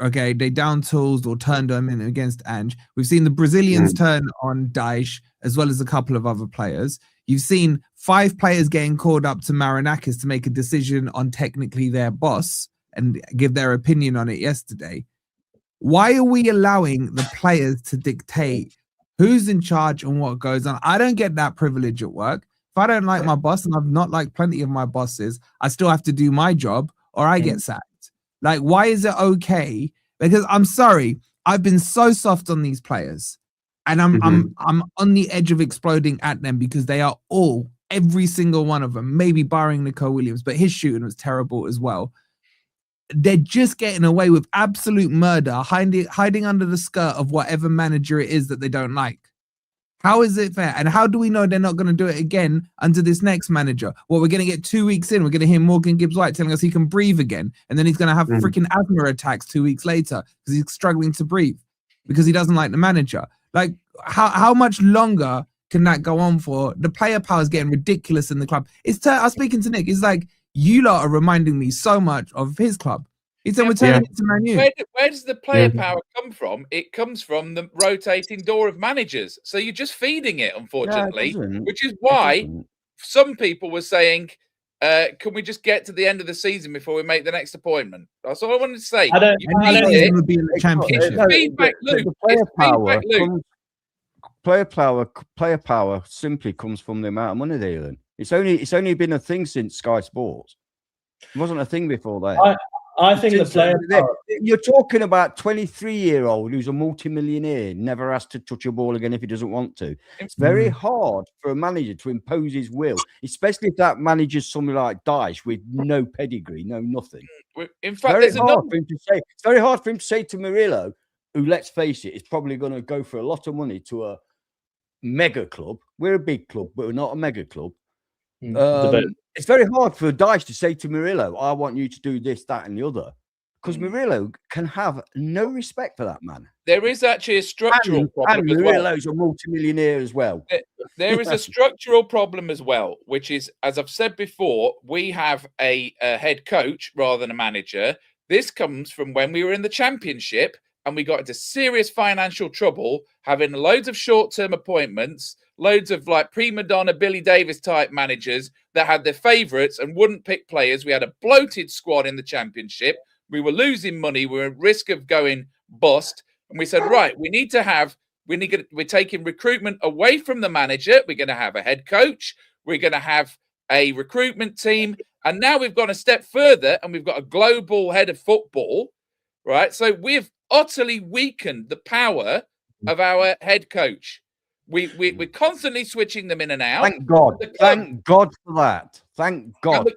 Okay, they down tools or turned them in against Ange. We've seen the Brazilians turn on Dyche as well as a couple of other players. You've seen 5 players getting called up to Marinakis to make a decision on technically their boss and give their opinion on it yesterday. Why are we allowing the players to dictate who's in charge and what goes on? I don't get that privilege at work. If I don't like my boss, and I've not liked plenty of my bosses, I still have to do my job or I get sacked. Like, why is it okay? Because I'm sorry, I've been so soft on these players. And I'm on the edge of exploding at them because they are all, every single one of them, maybe barring Nico Williams, but his shooting was terrible as well. They're just getting away with absolute murder, hiding under the skirt of whatever manager it is that they don't like. How is it fair? And how do we know they're not going to do it again under this next manager? Well, we're going to get 2 weeks in. We're going to hear Morgan Gibbs-White telling us he can breathe again. And then he's going to have freaking asthma attacks 2 weeks later because he's struggling to breathe because he doesn't like the manager. Like, how much longer can that go on for? The player power is getting ridiculous in the club. I was speaking to Nick. It's like, you lot are reminding me so much of his club. He said, we're turning it to Man U. Where does the player power come from? It comes from the rotating door of managers. So you're just feeding it, unfortunately, which is why some people were saying, can we just get to the end of the season before we make the next appointment? That's all I wanted to say. I don't think be in the championship. Feedback loop. Player power simply comes from the amount of money they earn. It's only been a thing since Sky Sports. It wasn't a thing before that. I think the player power. You're talking about 23-year-old who's a multi-millionaire, never has to touch a ball again if he doesn't want to. It's very hard for a manager to impose his will, especially if that manager's somebody like Dyche with no pedigree, no nothing. In fact, it's very hard for him to say to Murillo, who, let's face it, is probably going to go for a lot of money to a mega club. We're a big club, but we're not a mega club. It's very hard for Dyche to say to Murillo, I want you to do this, that, and the other. Because Murillo can have no respect for that man. There is actually a structural problem. And Murillo's a multimillionaire as well. There is a structural problem as well, which is, as I've said before, we have a head coach rather than a manager. This comes from when we were in the Championship and we got into serious financial trouble, having loads of short-term appointments, loads of like prima donna Billy Davis type managers that had their favourites and wouldn't pick players. We had a bloated squad in the Championship. We were losing money. We were at risk of going bust. And we said, right, we're taking recruitment away from the manager. We're going to have a head coach. We're going to have a recruitment team. And now we've gone a step further and we've got a global head of football, right? So we've utterly weakened the power of our head coach. We're constantly switching them in and out. Thank God. Thank God for that. Thank God.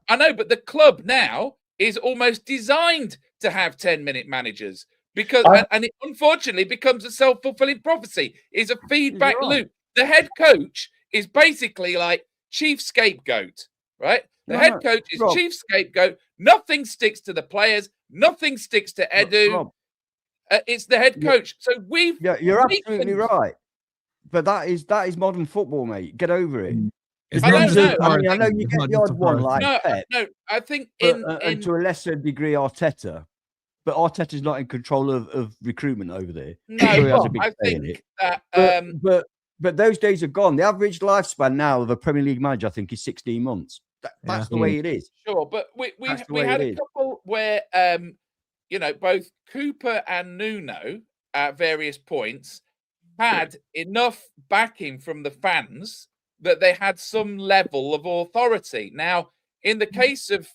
I know, but the club now is almost designed to have 10-minute managers because, and it unfortunately becomes a self-fulfilling prophecy. It's a feedback loop. The head coach is basically like chief scapegoat, right? The head coach is chief scapegoat. Nothing sticks to the players. Nothing sticks to Edu. It's the head coach. So you're absolutely right. But that is modern football, mate. Get over it. I don't know. I know you get the odd one like Pep. No, I think and to a lesser degree Arteta. But Arteta's not in control of recruitment over there. No, I think that. But those days are gone. The average lifespan now of a Premier League manager, I think, is 16 months. That's the way it is. Sure, but we had a couple where both Cooper and Nuno at various points had enough backing from the fans that they had some level of authority. Now, in the case of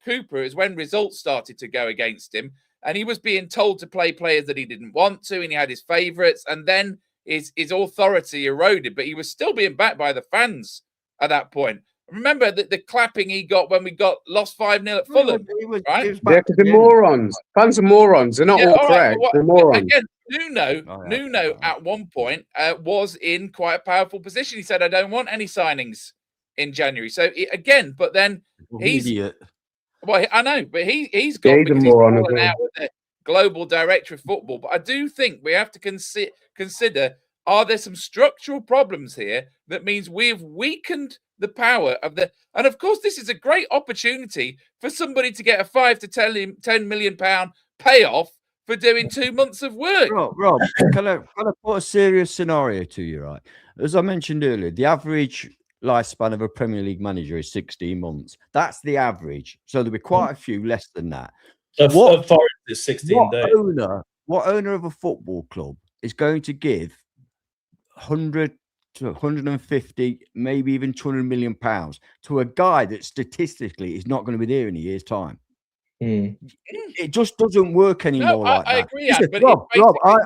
Cooper, is when results started to go against him, and he was being told to play players that he didn't want to, and he had his favourites, and then his authority eroded, but he was still being backed by the fans at that point. Remember the clapping he got when we lost 5-0 at Fulham, right? Yeah, because they're morons. Fans are morons. They're not all correct. They're morons. Again, Nuno at one point was in quite a powerful position. He said, I don't want any signings in January. So but then he's idiot. Well, I know, but he's gone because he's fallen out with the global director of football. But I do think we have to consider, are there some structural problems here that means we've weakened the power of and of course, this is a great opportunity for somebody to get a 5 to 10 million pound payoff for doing 2 months of work. Rob, can I put a serious scenario to you, right? As I mentioned earlier, the average lifespan of a Premier League manager is 16 months. That's the average. So there'll be quite a few less than that. What Forest is 16 days. What owner of a football club is going to give 100 to 150, maybe even 200 million pounds to a guy that statistically is not going to be there in a year's time? It just doesn't work anymore like that. I agree. Listen, Rob,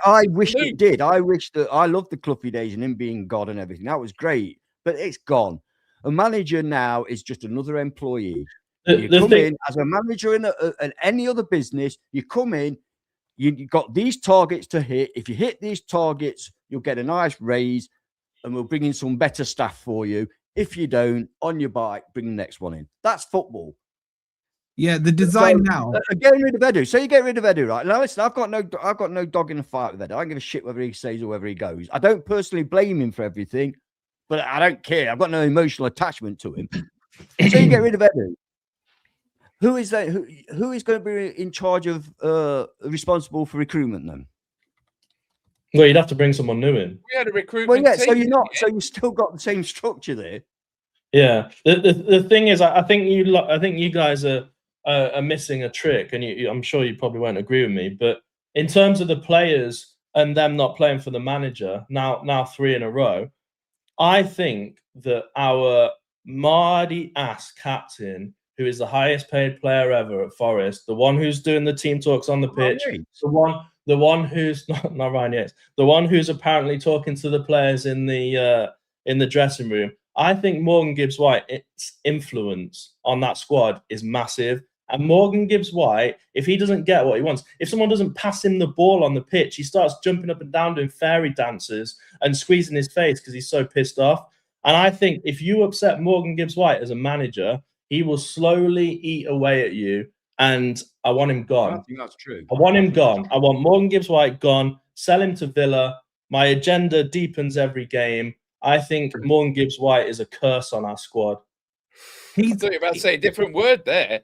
I wish it did. I wish that I loved the Cloughie days and him being God and everything. That was great, but it's gone. A manager now is just another employee. You come in as a manager in any other business. You come in, you got these targets to hit. If you hit these targets, you'll get a nice raise, and we'll bring in some better staff for you. If you don't, on your bike, bring the next one in. That's football. Yeah, the design now. Getting rid of Edu. So you get rid of Edu, right? Now listen, I've got no dog in the fight with Edu. I don't give a shit whether he stays or whether he goes. I don't personally blame him for everything, but I don't care. I've got no emotional attachment to him. So you get rid of Edu. Who is that? Who is going to be in charge of responsible for recruitment then? Well, you'd have to bring someone new in. We had a recruitment. Well, yeah. So you're not. So you've still got the same structure there. Yeah. The thing is, I think you guys are missing a trick, and I'm sure you probably won't agree with me. But in terms of the players and them not playing for the manager now 3 in a row, I think that our Mardy ass captain, who is the highest paid player ever at Forest, the one who's doing the team talks on the pitch, the one who's not Ryan Yates, the one who's apparently talking to the players in the dressing room. I think Morgan Gibbs-White's influence on that squad is massive. And Morgan Gibbs-White, if he doesn't get what he wants, if someone doesn't pass him the ball on the pitch, he starts jumping up and down doing fairy dances and squeezing his face because he's so pissed off. And I think if you upset Morgan Gibbs-White as a manager, he will slowly eat away at you. And I want him gone. I think that's true. I want him gone. I want Morgan Gibbs-White gone. Sell him to Villa. My agenda deepens every game. I think Morgan Gibbs-White is a curse on our squad. I thought you were about to say a different word there.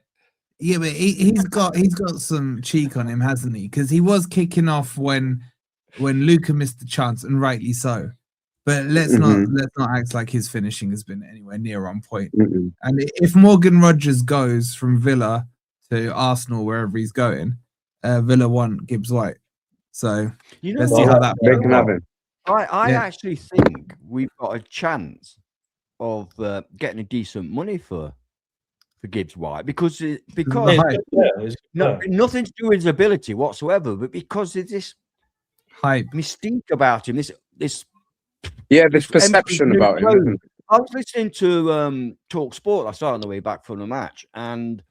Yeah, but he's got some cheek on him, hasn't he? Because he was kicking off when Luca missed the chance, and rightly so. But let's not act like his finishing has been anywhere near on point. And if Morgan Rogers goes from Villa to Arsenal, wherever he's going, Villa want Gibbs-White. So let's see how that goes. I actually think we've got a chance of getting a decent money for Gibbs-White because nothing to do with his ability whatsoever, but because of this hype mystique about him, this perception about him. I was listening to Talk Sport last night on the way back from the match, and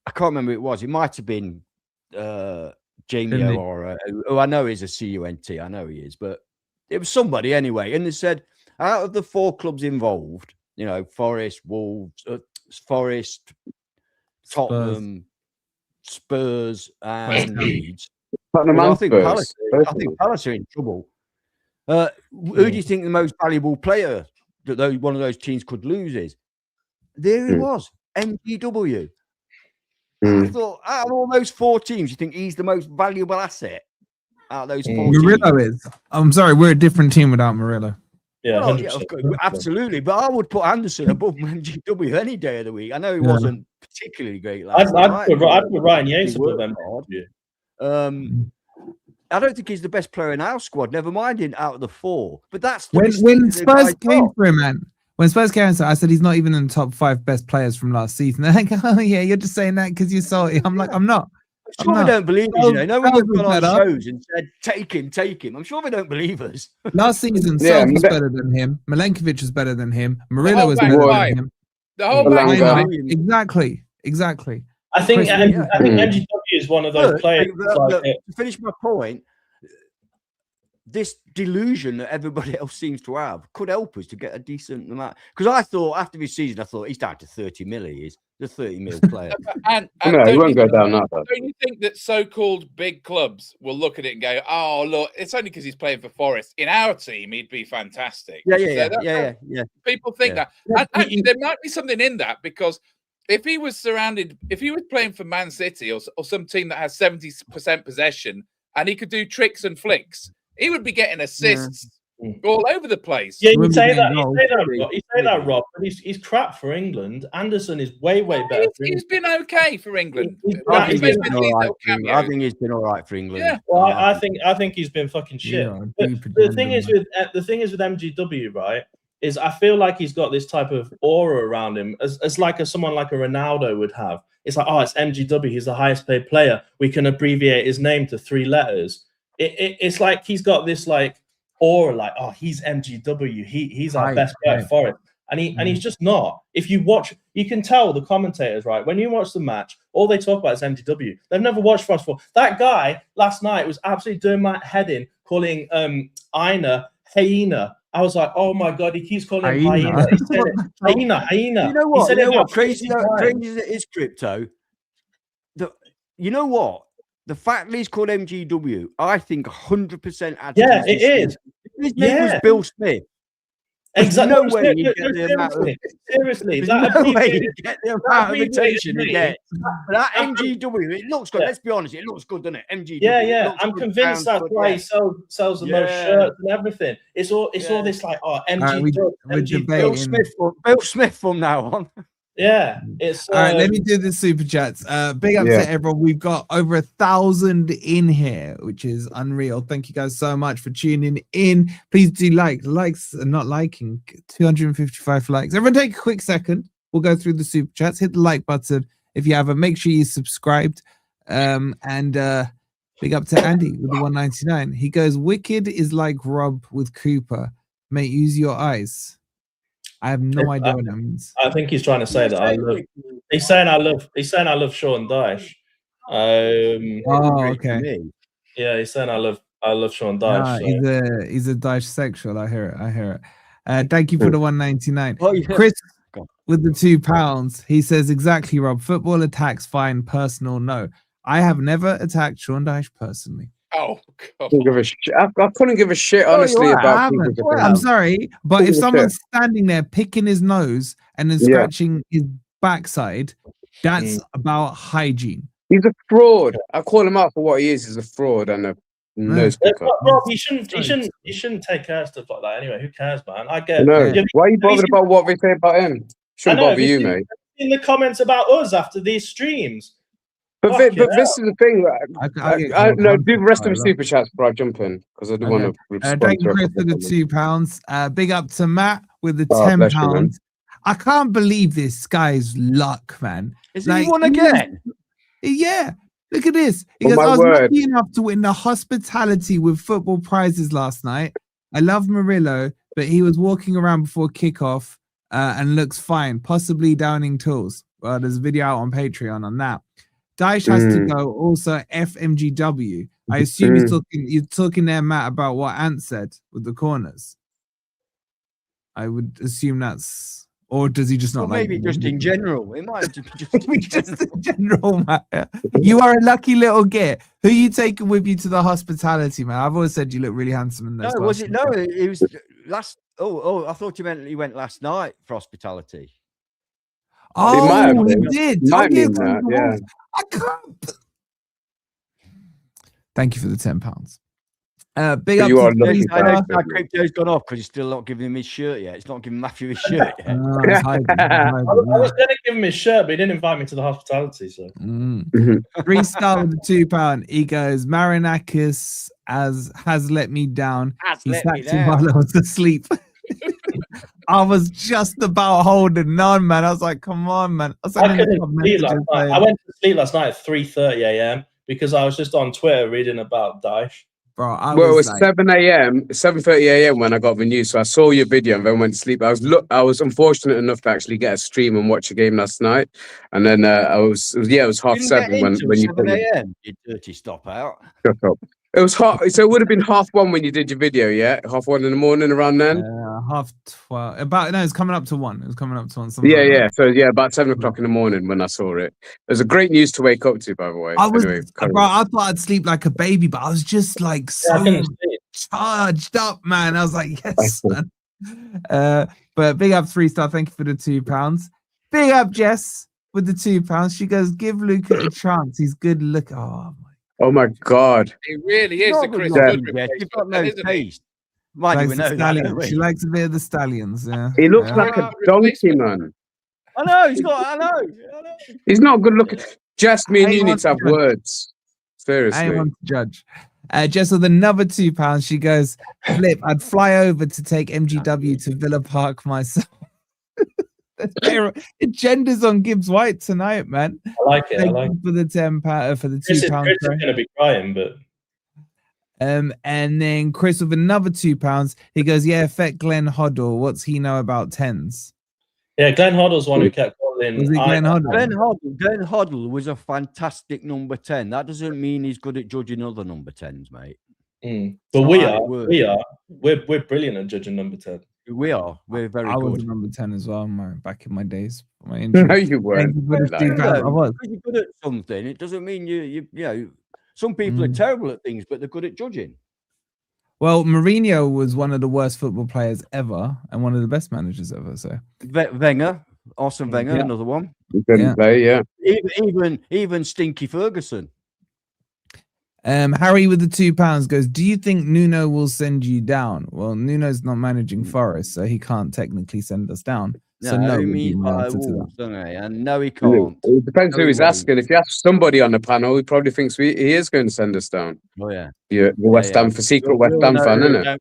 I can't remember who it was. It might have been Jamie O'Hara, who I know is a CUNT. I know he is, but it was somebody anyway. And they said, out of the 4 clubs involved, you know, Forest, Wolves, Forest, Tottenham, Spurs, and Leeds. I think Palace are in trouble. Who do you think the most valuable player that one of those teams could lose is? There he was, MGW. I thought, out of all those 4 teams, you think he's the most valuable asset out of those 4 Murillo teams? is. I'm sorry, we're a different team without Murillo. Yeah, well, yeah, absolutely. But I would put Anderson above MGW any day of the week. I know he wasn't particularly great last night. I'd put Ryan Yates above MGW. I don't think he's the best player in our squad. Never mind in out of the 4. But that's when Spurs came for him, man. When Spurs came, I said he's not even in the top 5 best players from last season. They're like, oh yeah, you're just saying that because you're salty. I'm like, I'm not. I'm sure they don't believe us, you know. No one got on shows and said, take him. I'm sure they don't believe us. Last season, Sal was better than him. Milenkovic was better than him. Murillo was better than him. The whole back Exactly. I think MGW is one of those players. To finish my point, this delusion that everybody else seems to have could help us to get a decent amount. Because I thought after this season, he's down to 30 mil. He is the 30 mil player. and no, he won't go down that. Don't you think that so-called big clubs will look at it and go, "Oh, look, it's only because he's playing for Forest. In our team, he'd be fantastic." Yeah. People think that. And actually, there might be something in that because if he was playing for Man City or some team that has 70% possession and he could do tricks and flicks, he would be getting assists all over the place. Yeah, you say that, Rob, but he's crap for England. Anderson is way better. He's been okay for England. I think he's been all right for England. Yeah. Well, I think he's been fucking shit. Yeah, the thing is with MGW, right? Is I feel like he's got this type of aura around him, as like someone like a Ronaldo would have. It's like, oh, it's MGW. He's the highest paid player. We can abbreviate his name to 3 letters. It's like he's got this like aura, like, oh, he's MGW. He's our best player for it, and he's just not. If you watch, you can tell the commentators, right? When you watch the match, all they talk about is MGW. They've never watched Frost 4. That guy last night was absolutely doing my head in, calling Aina hyena. I was like, oh my god, he keeps calling him hyena. He said it, hyena. You know what? You know what? Crazy as it is, crypto. You know what? The fact that he's called MGW, I think 100% adds. Yeah, it is. His name was Bill Smith. Exactly. No way you get the amount of seriously. No way you get the amount of attention you get. But that MGW, it looks good. Let's be honest, it looks good, doesn't it? MGW. Yeah. I'm convinced that's why he sells the most shirts and everything. It's all this like, oh, MGW. Bill Smith from now on. Yeah, it's all right. Let me do the super chats. Big up to everyone. We've got over 1,000 in here, which is unreal. Thank you guys so much for tuning in. Please do likes and not liking. 255 likes. Everyone, take a quick second. We'll go through the super chats. Hit the like button if you haven't. Make sure you subscribed. And big up to Andy with the 199. He goes, "Wicked is like Rob with Cooper. Mate, use your eyes." I have no idea what that means. I think he's trying to say that He's saying I love Sean Dyche. Okay. Yeah, he's saying I love Sean Dyche. Nah, he's a Dyche sexual. I hear it. Thank you for the 199. Chris with the £2. He says exactly, Rob. Football attacks fine, personal no. I have never attacked Sean Dyche personally. Oh, God. I couldn't give a shit, honestly, about people. I'm sorry, but if someone's standing there picking his nose and then scratching his backside, that's about hygiene. He's a fraud. I call him out for what he is. He's a fraud and a nose picker. Rob, he shouldn't take care of stuff like that anyway. Who cares, man? I get. No. Why are you bothered about what we say about him? Shouldn't bother you, mate. In the comments about us after these streams. But this is the thing. No, do the rest of the super chats before I jump in because I do want to respond. Thank you, Chris, for the £2. Big up to Matt with the £10. I can't believe this guy's luck, man. Is he won again? Yeah. Look at this. He goes, I was lucky enough to win the hospitality with football prizes last night. I love Murillo, but he was walking around before kickoff and looks fine, possibly downing tools. Well, there's a video out on Patreon on that. Dyche has to go. Also, FMGW. I assume you're talking there, Matt, about what Ant said with the corners. I would assume that's, or does he just not like? Maybe just in general. It might just Maybe just in general, man. You are a lucky little git. Who you taking with you to the hospitality, man? I've always said you look really handsome in those. No, was it? No, it was last. Oh, I thought you meant he went last night for hospitality. Oh, he did. Yeah. I can't. Thank you for the £10. Big up. You are lucky. That crypto's gone off because he's still not giving him his shirt yet. It's not giving Matthew his shirt yet. I was going to give him his shirt, but he didn't invite me to the hospitality. So 3-star with the £2. He goes, Marinakis has let me down. He sacked him while I was asleep. I was just about holding none, man. I was like, come on, man. I went to sleep last night at 3:30 a.m. because I was just on Twitter reading about Dyche. Bro, it was 7 a.m., 7:30 a.m. when I got the news. So I saw your video and then went to sleep. I was unfortunate enough to actually get a stream and watch a game last night. And then it was 7:30 when you 7 a.m. You dirty stop out. Shut up. It was hot. So it would have been 1:30 when you did your video, yeah? 1:30 in the morning around then? 12:30. It's coming up to 1. It was coming up to 1. Yeah. So about 7 o'clock in the morning when I saw it. It was a great news to wake up to, by the way. I thought I'd sleep like a baby, but I was just like so charged up, man. I was like, yes, man. But big up 3-star. Thank you for the £2. Big up Jess with the £2. She goes, give Luca a chance. He's good look. Oh my God! He really is the Chris Wood replacement. You've got no taste. She likes a bit of the stallions. Yeah, he looks like a donkey, man. I know. I know. He's not good looking. Just me and you need to have words. Seriously, I want to judge. Jess with another £2. She goes, Flip, I'd fly over to take MGW to Villa Park myself. Agenda's on Gibbs-White tonight, man. I like it. Thank you for the £10 for the £2. Chris is going to be crying, but and then Chris with another £2. He goes, yeah, affect Glenn Hoddle. What's he know about tens? Yeah, Glenn Hoddle's one who kept calling. Was it Glenn Hoddle? Glenn Hoddle was a fantastic number 10. That doesn't mean he's good at judging other number 10s, mate. But we're brilliant at judging number 10. We are. We're very good. I was a number 10 as well, man, back in my days. No, you weren't. I was. You're good at something. It doesn't mean you know. Some people are terrible at things, but they're good at judging. Well, Mourinho was one of the worst football players ever and one of the best managers ever. So Wenger, Arsene Wenger, another one. He couldn't play, yeah. Even Stinky Ferguson. Harry with the £2 goes, do you think Nuno will send you down? Well, Nuno's not managing Forest, so he can't technically send us down. So no, and no, he can't. It depends who he's asking. If you ask somebody on the panel, he probably thinks he is going to send us down. Oh yeah, the West Ham for secret West Ham fan, isn't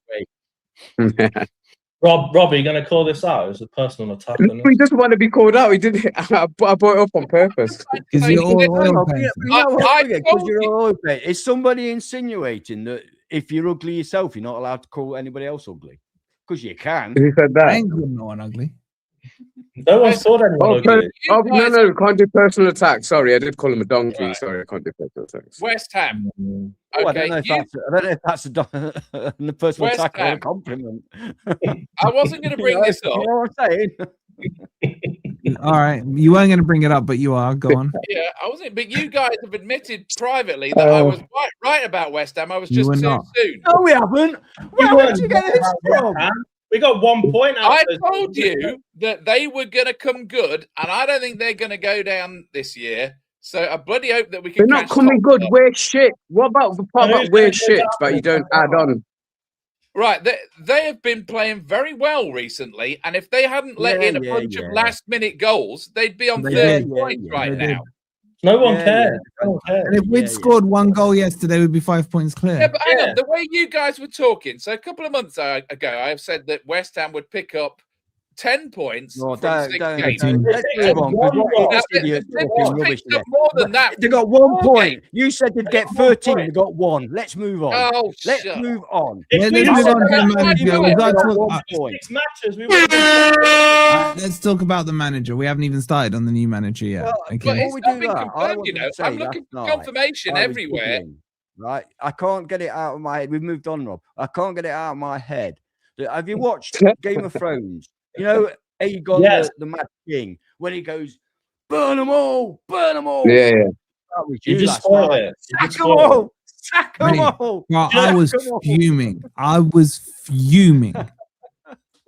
it? Rob, are you going to call this out as a personal attack? He doesn't want to be called out. He didn't. I brought it up on purpose. Because you're all Is somebody insinuating that if you're ugly yourself, you're not allowed to call anybody else ugly? Because you can. Who said that? I ain't calling no one ugly. No one saw anyone ugly. No, we can't do personal attacks. Sorry, I did call him a donkey. Right. Sorry, I can't do personal attacks. West Ham. Okay, I don't know if that's a personal attack or a compliment. I wasn't going to bring this up. You know what I'm saying? All right, you weren't going to bring it up, but you are. Go on. Yeah, I wasn't. But you guys have admitted privately that I was quite right about West Ham. I was just too soon. No, we haven't. Where did you get this from? We got 1 point out. I told you that they were going to come good, and I don't think they're going to go down this year. So I bloody hope that we can. They're not coming good. We're shit. What about the part about we're shit that you don't add on? Right, they have been playing very well recently, and if they hadn't let in a bunch of last-minute goals, they'd be on 30 points right now. No one cares. And if we'd scored 1 goal yesterday, we'd be 5 points clear. Yeah, but hang on, the way you guys were talking, so a couple of months ago, I have said that West Ham would pick up 10 points from 6 games. Let's move on. More than that. They got 1 point. You said they'd get 13. They got 1. Let's move on. Oh, let's move on. Let's talk about the manager. We haven't even started on the new manager yet. Well, okay. I'm looking for confirmation everywhere. Right? I can't get it out of my head. We've moved on, Rob. I can't get it out of my head Have you watched Game of Thrones? You know, Aegon, the Mad King, when he goes, burn them all, burn them all. Yeah, yeah. That was You you just last spoiled night. it. Sack them all. Sack them Mate, all. Well, I was fuming. I was fuming.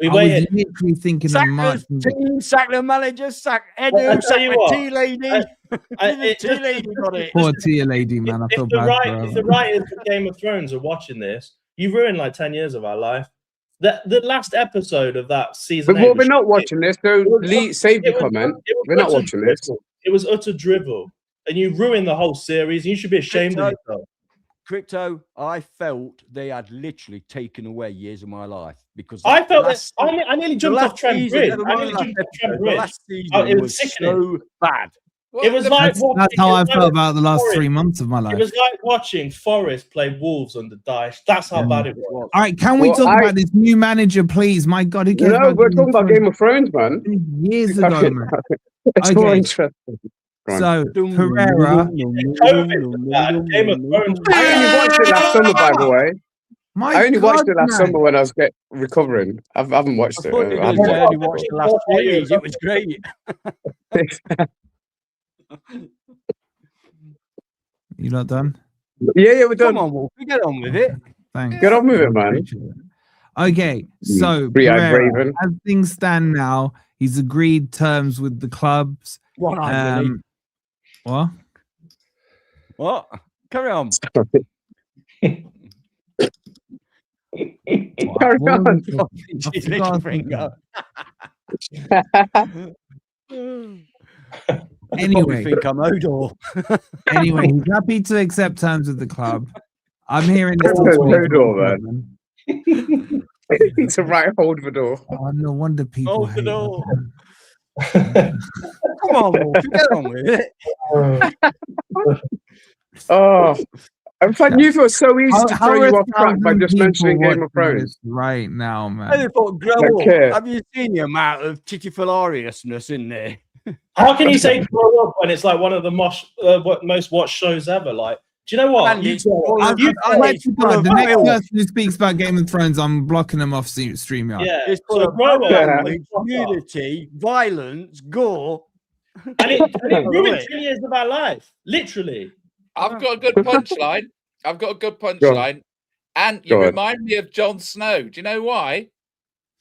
We I was waited. literally thinking Sack of March. the team, sack the manager, sack I'll Edu, tell sack you the what, tea lady. The tea lady got it. Poor Tia lady, man. I feel bad for her. If the writers of Game of Thrones are watching this, you ruined like 10 years of our life. The last episode of that season. But we're not watching this, so save the comment. We're not watching this. It was utter drivel, and you ruined the whole series. You should be ashamed of yourself. Crypto, I felt they had literally taken away years of my life because I felt that I nearly jumped off Trent Bridge. The last season was so bad. It was like that's how I felt about the last 3 months of my life. It was like watching Forest play Wolves under Dyche. That's how bad it was. All right, can we talk about this new manager, please? My God, who cares? No, we're talking about Game of Thrones, man. Years ago, man. It's more interesting. So Pereira. Game of Thrones. I only watched it last summer, by the way. I only watched it last summer when I was recovering. I haven't watched it. I only watched the last 3 years. It was great. You not done? Yeah, we're done. Come on, Wolfie, get on with it. Thanks. Get on with it, man. Okay, so Pereira, as things stand now, he's agreed terms with the clubs. What? What? Carry on. Carry on. She's literally Anyway, think I'm Odor. Anyway, he's happy to accept terms with the club. I'm hearing this. Odor, man. It's a right hold the door. Oh, no wonder people Hold the hate door. him. Come on, Wolfie, get on with it. Oh, in fact, you feel so easy to throw you off track by just mentioning Game of Thrones right now, man. I thought, grow up. Have you seen the amount of titifilariousness in there? How can you say grow up when it's like one of the most watched shows ever? Like, do you know what? The next person who speaks about Game of Thrones, I'm blocking them off StreamYard. Yeah, it's full of nudity, violence, gore. And it ruined 2 years of our life, literally. I've got a good punchline. And you remind me of Jon Snow. Do you know why?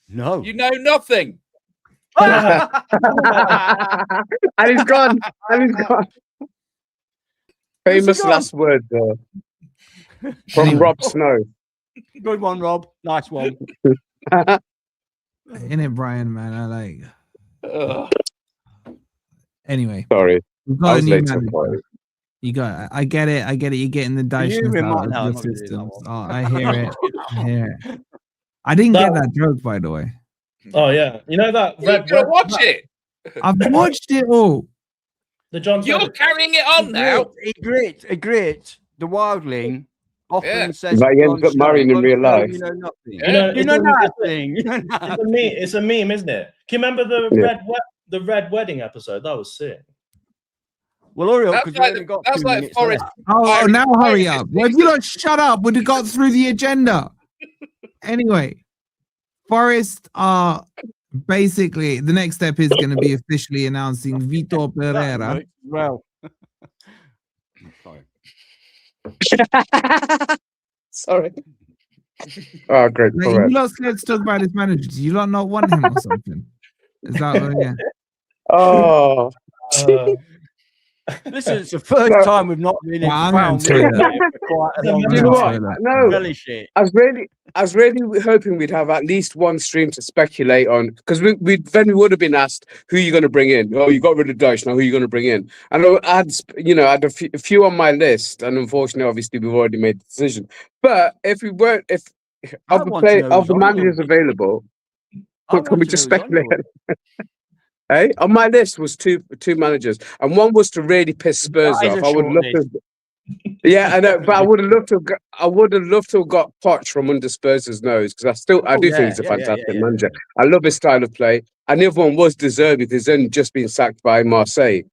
No. You know nothing. And he's gone. Famous last word from Rob Snow. Good one, Rob. Nice one. In it, Brian, man. I like. Anyway, sorry. We've got a new manager. You got. I get it. You're getting the Dyche out of the systems. I hear it. I didn't get that joke, by the way. Oh yeah, you know that. Watch it. I've watched it all. You're carrying it on now. Agreed. The wildling often says that he ends up marrying in real life. You know nothing. You know nothing. It's a meme, isn't it? Can you remember the red wedding episode? That was sick. Well, Oriole, that's like Forest. Oh, now hurry up. Well, if you don't shut up, would have got through the agenda. Anyway, Forest are basically the next step is going to be officially announcing Vítor Pereira. Well, sorry. Oh, great. You lot scared to talk about his manager. Do you lot not want him or something? Is that yeah? Oh. Listen, it's the first time we've not been in quite a long time. You know what? No, I was really hoping we'd have at least one stream to speculate on, because we would have been asked, who are you going to bring in? Oh, you got rid of Dyche, now who are you going to bring in? And I had a few on my list, and unfortunately, obviously, we've already made the decision. But of the managers available, can we just speculate? Hey, on my list was two managers, and one was to really piss Spurs off. I would love to. Yeah, I know, but I would have loved to have got Poch from under Spurs' nose, because I do think he's a fantastic manager. I love his style of play, and the other one was deserved because he's only just been sacked by Marseille.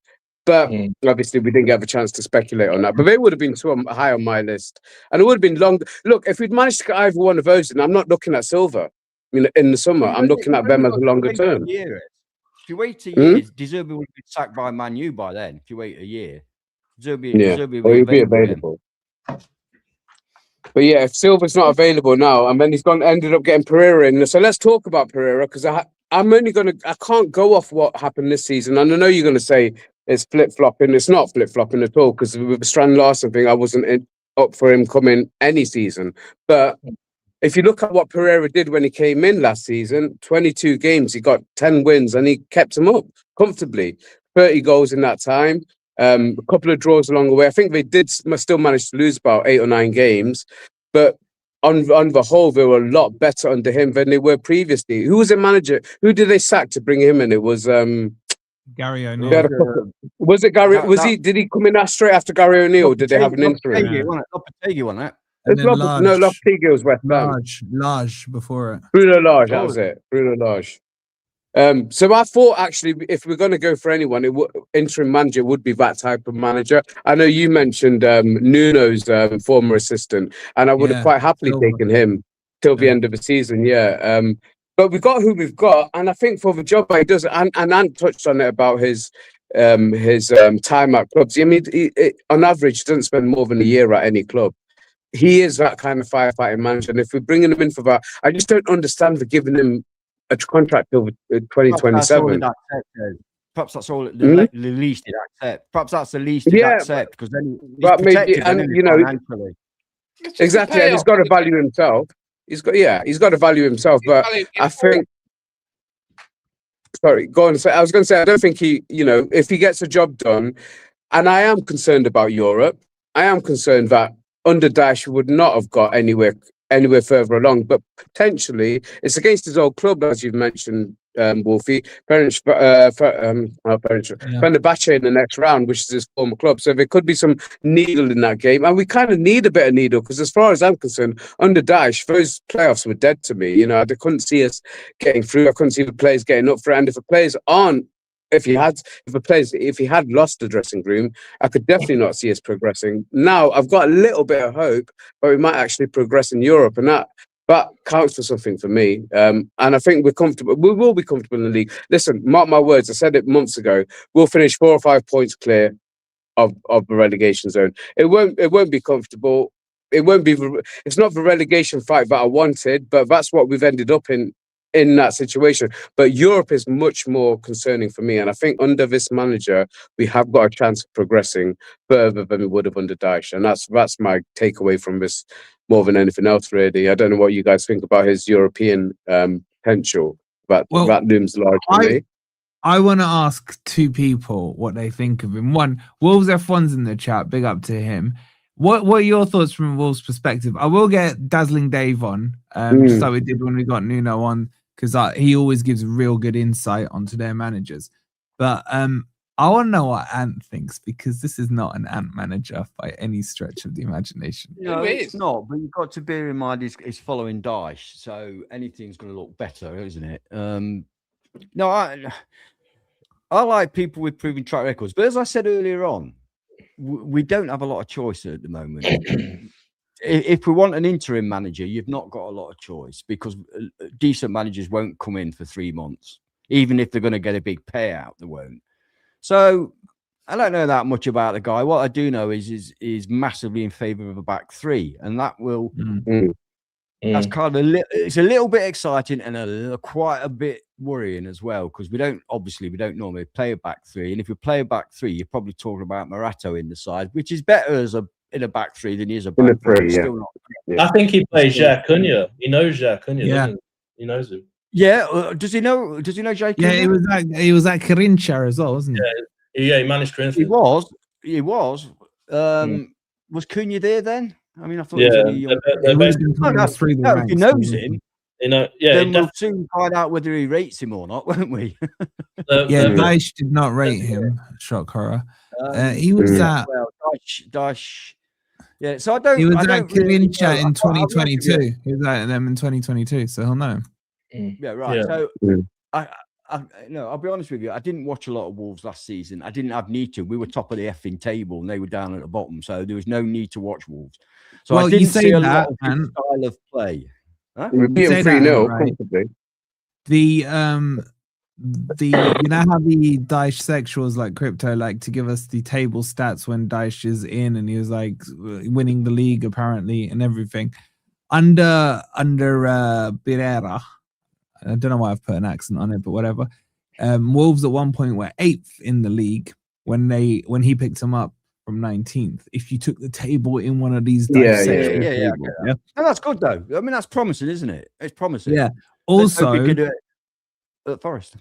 But obviously, we didn't get a chance to speculate on that. But they would have been too high on my list, and it would have been long. Look, if we'd managed to get either one of those, and I'm not looking at Silva. in the summer. I'm looking at them as a longer term. If you wait a year, De Zerbi would be sacked by Man U by then. If you wait a year, De Zerbi will be available. But yeah, if Silva's not available now, and then ended up getting Pereira in. So let's talk about Pereira, because I can't go off what happened this season. And I know you're gonna say it's flip-flopping. It's not flip-flopping at all, because with the Strand Larsen thing, I wasn't up for him coming any season. But if you look at what Pereira did when he came in last season, 22 games, he got 10 wins, and he kept them up comfortably. 30 goals in that time. A couple of draws along the way. I think they did still manage to lose about 8 or 9 games, but on the whole, they were a lot better under him than they were previously. Who was the manager? Who did they sack to bring him in? It was Gary O'Neill. Was it Gary? Did he come in straight after Gary O'Neill? Did they have an interim? Lopetegui won it. Lopetegui was West Ham. Lage before it. Bruno Lage, that was it. Bruno Lage. So I thought, actually, if we're going to go for anyone, interim manager would be that type of manager. I know you mentioned Nuno's former assistant, and I would have quite happily taken him till the end of the season. But we've got who we've got, and I think for the job he does, and Ant touched on it about his time at clubs. I mean, on average, he doesn't spend more than a year at any club. He is that kind of firefighting manager, and if we're bringing him in for that, I just don't understand for giving him a contract till 2027. Perhaps that's all the least he'd accept. Perhaps that's the least he'd accept, because then he's protected, financially. Exactly, and he's got to value himself. He's got to value himself. But I think, sorry, go on. I was going to say, I don't think if he gets a job done, and I am concerned about Europe. I am concerned that under Dyche would not have got anywhere further along, but potentially it's against his old club, as you've mentioned, Wolfie. Fenerbahçe in the next round, which is his former club. So there could be some needle in that game, and we kind of need a bit of needle, because as far as I'm concerned, under Dyche, those playoffs were dead to me. I couldn't see us getting through. I couldn't see the players getting up for it, and if the players aren't. If he had lost the dressing room, I could definitely not see us progressing. Now I've got a little bit of hope, but we might actually progress in Europe, and that counts for something for me. And I think we're comfortable. We will be comfortable in the league. Listen, mark my words. I said it months ago. We'll finish 4 or 5 points clear of the relegation zone. It won't be comfortable. It won't be. It's not the relegation fight that I wanted, but that's what we've ended up in that situation. But Europe is much more concerning for me, and I think under this manager we have got a chance of progressing further than we would have under Dyche, and that's my takeaway from this more than anything else, really. I don't know what you guys think about his European potential, but that looms large for me. I want to ask 2 people what they think of him. One, Wolves F1's in the chat, big up to him. What are your thoughts from Wolves' perspective? I will get Dazzling Dave on, just like we did when we got Nuno on, because he always gives real good insight onto their managers. But I want to know what Ant thinks, because this is not an Ant manager by any stretch of the imagination. No, it's not. But you've got to bear in mind he's following Dyche, so anything's going to look better, isn't it? No, I like people with proven track records. But as I said earlier on, we don't have a lot of choice at the moment. If we want an interim manager, you've not got a lot of choice, because decent managers won't come in for 3 months. Even if they're going to get a big payout, they won't. So I don't know that much about the guy. What I do know is massively in favour of a back 3, and that will. That's kind of it's a little bit exciting and quite a bit worrying as well, because we don't normally play a back 3, and if you play a back 3, you're probably talking about Morato in the side, which is better in a back 3 than he is a back 3. Still not. I think he plays Jack Cunha. He knows Jack Cunha. Yeah, he knows him. Yeah, does he know Jack? Yeah, he was at Corinthia as well, wasn't he? Yeah, he managed Corinthia. He was. Was Cunha there then? I mean, I thought if he knows him, then we'll soon find out whether he rates him or not, won't we? Dyche did not rate him. Shock horror. He was at Dyche. Yeah, so I don't. He was at Corinthia in 2022. He was at them in 2022, so he'll know. Yeah, right. Yeah. So I'll be honest with you. I didn't watch a lot of Wolves last season. I didn't have need to. We were top of the effing table, and they were down at the bottom, so there was no need to watch Wolves. So I didn't see a lot of his style of play. Huh? We beat him 3-0 comfortably. The you know how the Dyche sexuals like crypto like to give us the table stats when Dyche is in, and he was like winning the league apparently and everything under Pereira. I don't know why I've put an accent on it, but whatever. Wolves at one point were 8th in the league when he picked them up from 19th. If you took the table in one of these Yeah. No, that's good though. I mean, that's promising, isn't it? It's promising. Yeah. Also, at Forest.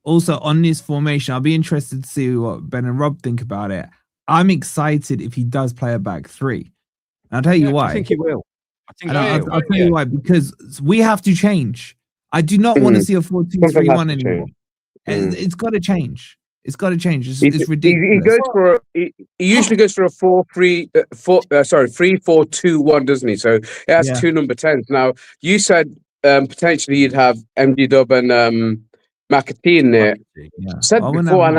Also, on this formation, I'll be interested to see what Ben and Rob think about it. I'm excited if he does play a back three. I'll tell you why. I think he will. I'll tell you why, because we have to change. I do not want to see a 4-2-3-1 anymore. It's got to change. It's got to change. It's ridiculous. He usually goes for a 3-4-2-1, doesn't he? So it has 2 number 10s. Now, you said potentially you'd have MG Dub and McAtee in there. Said before, and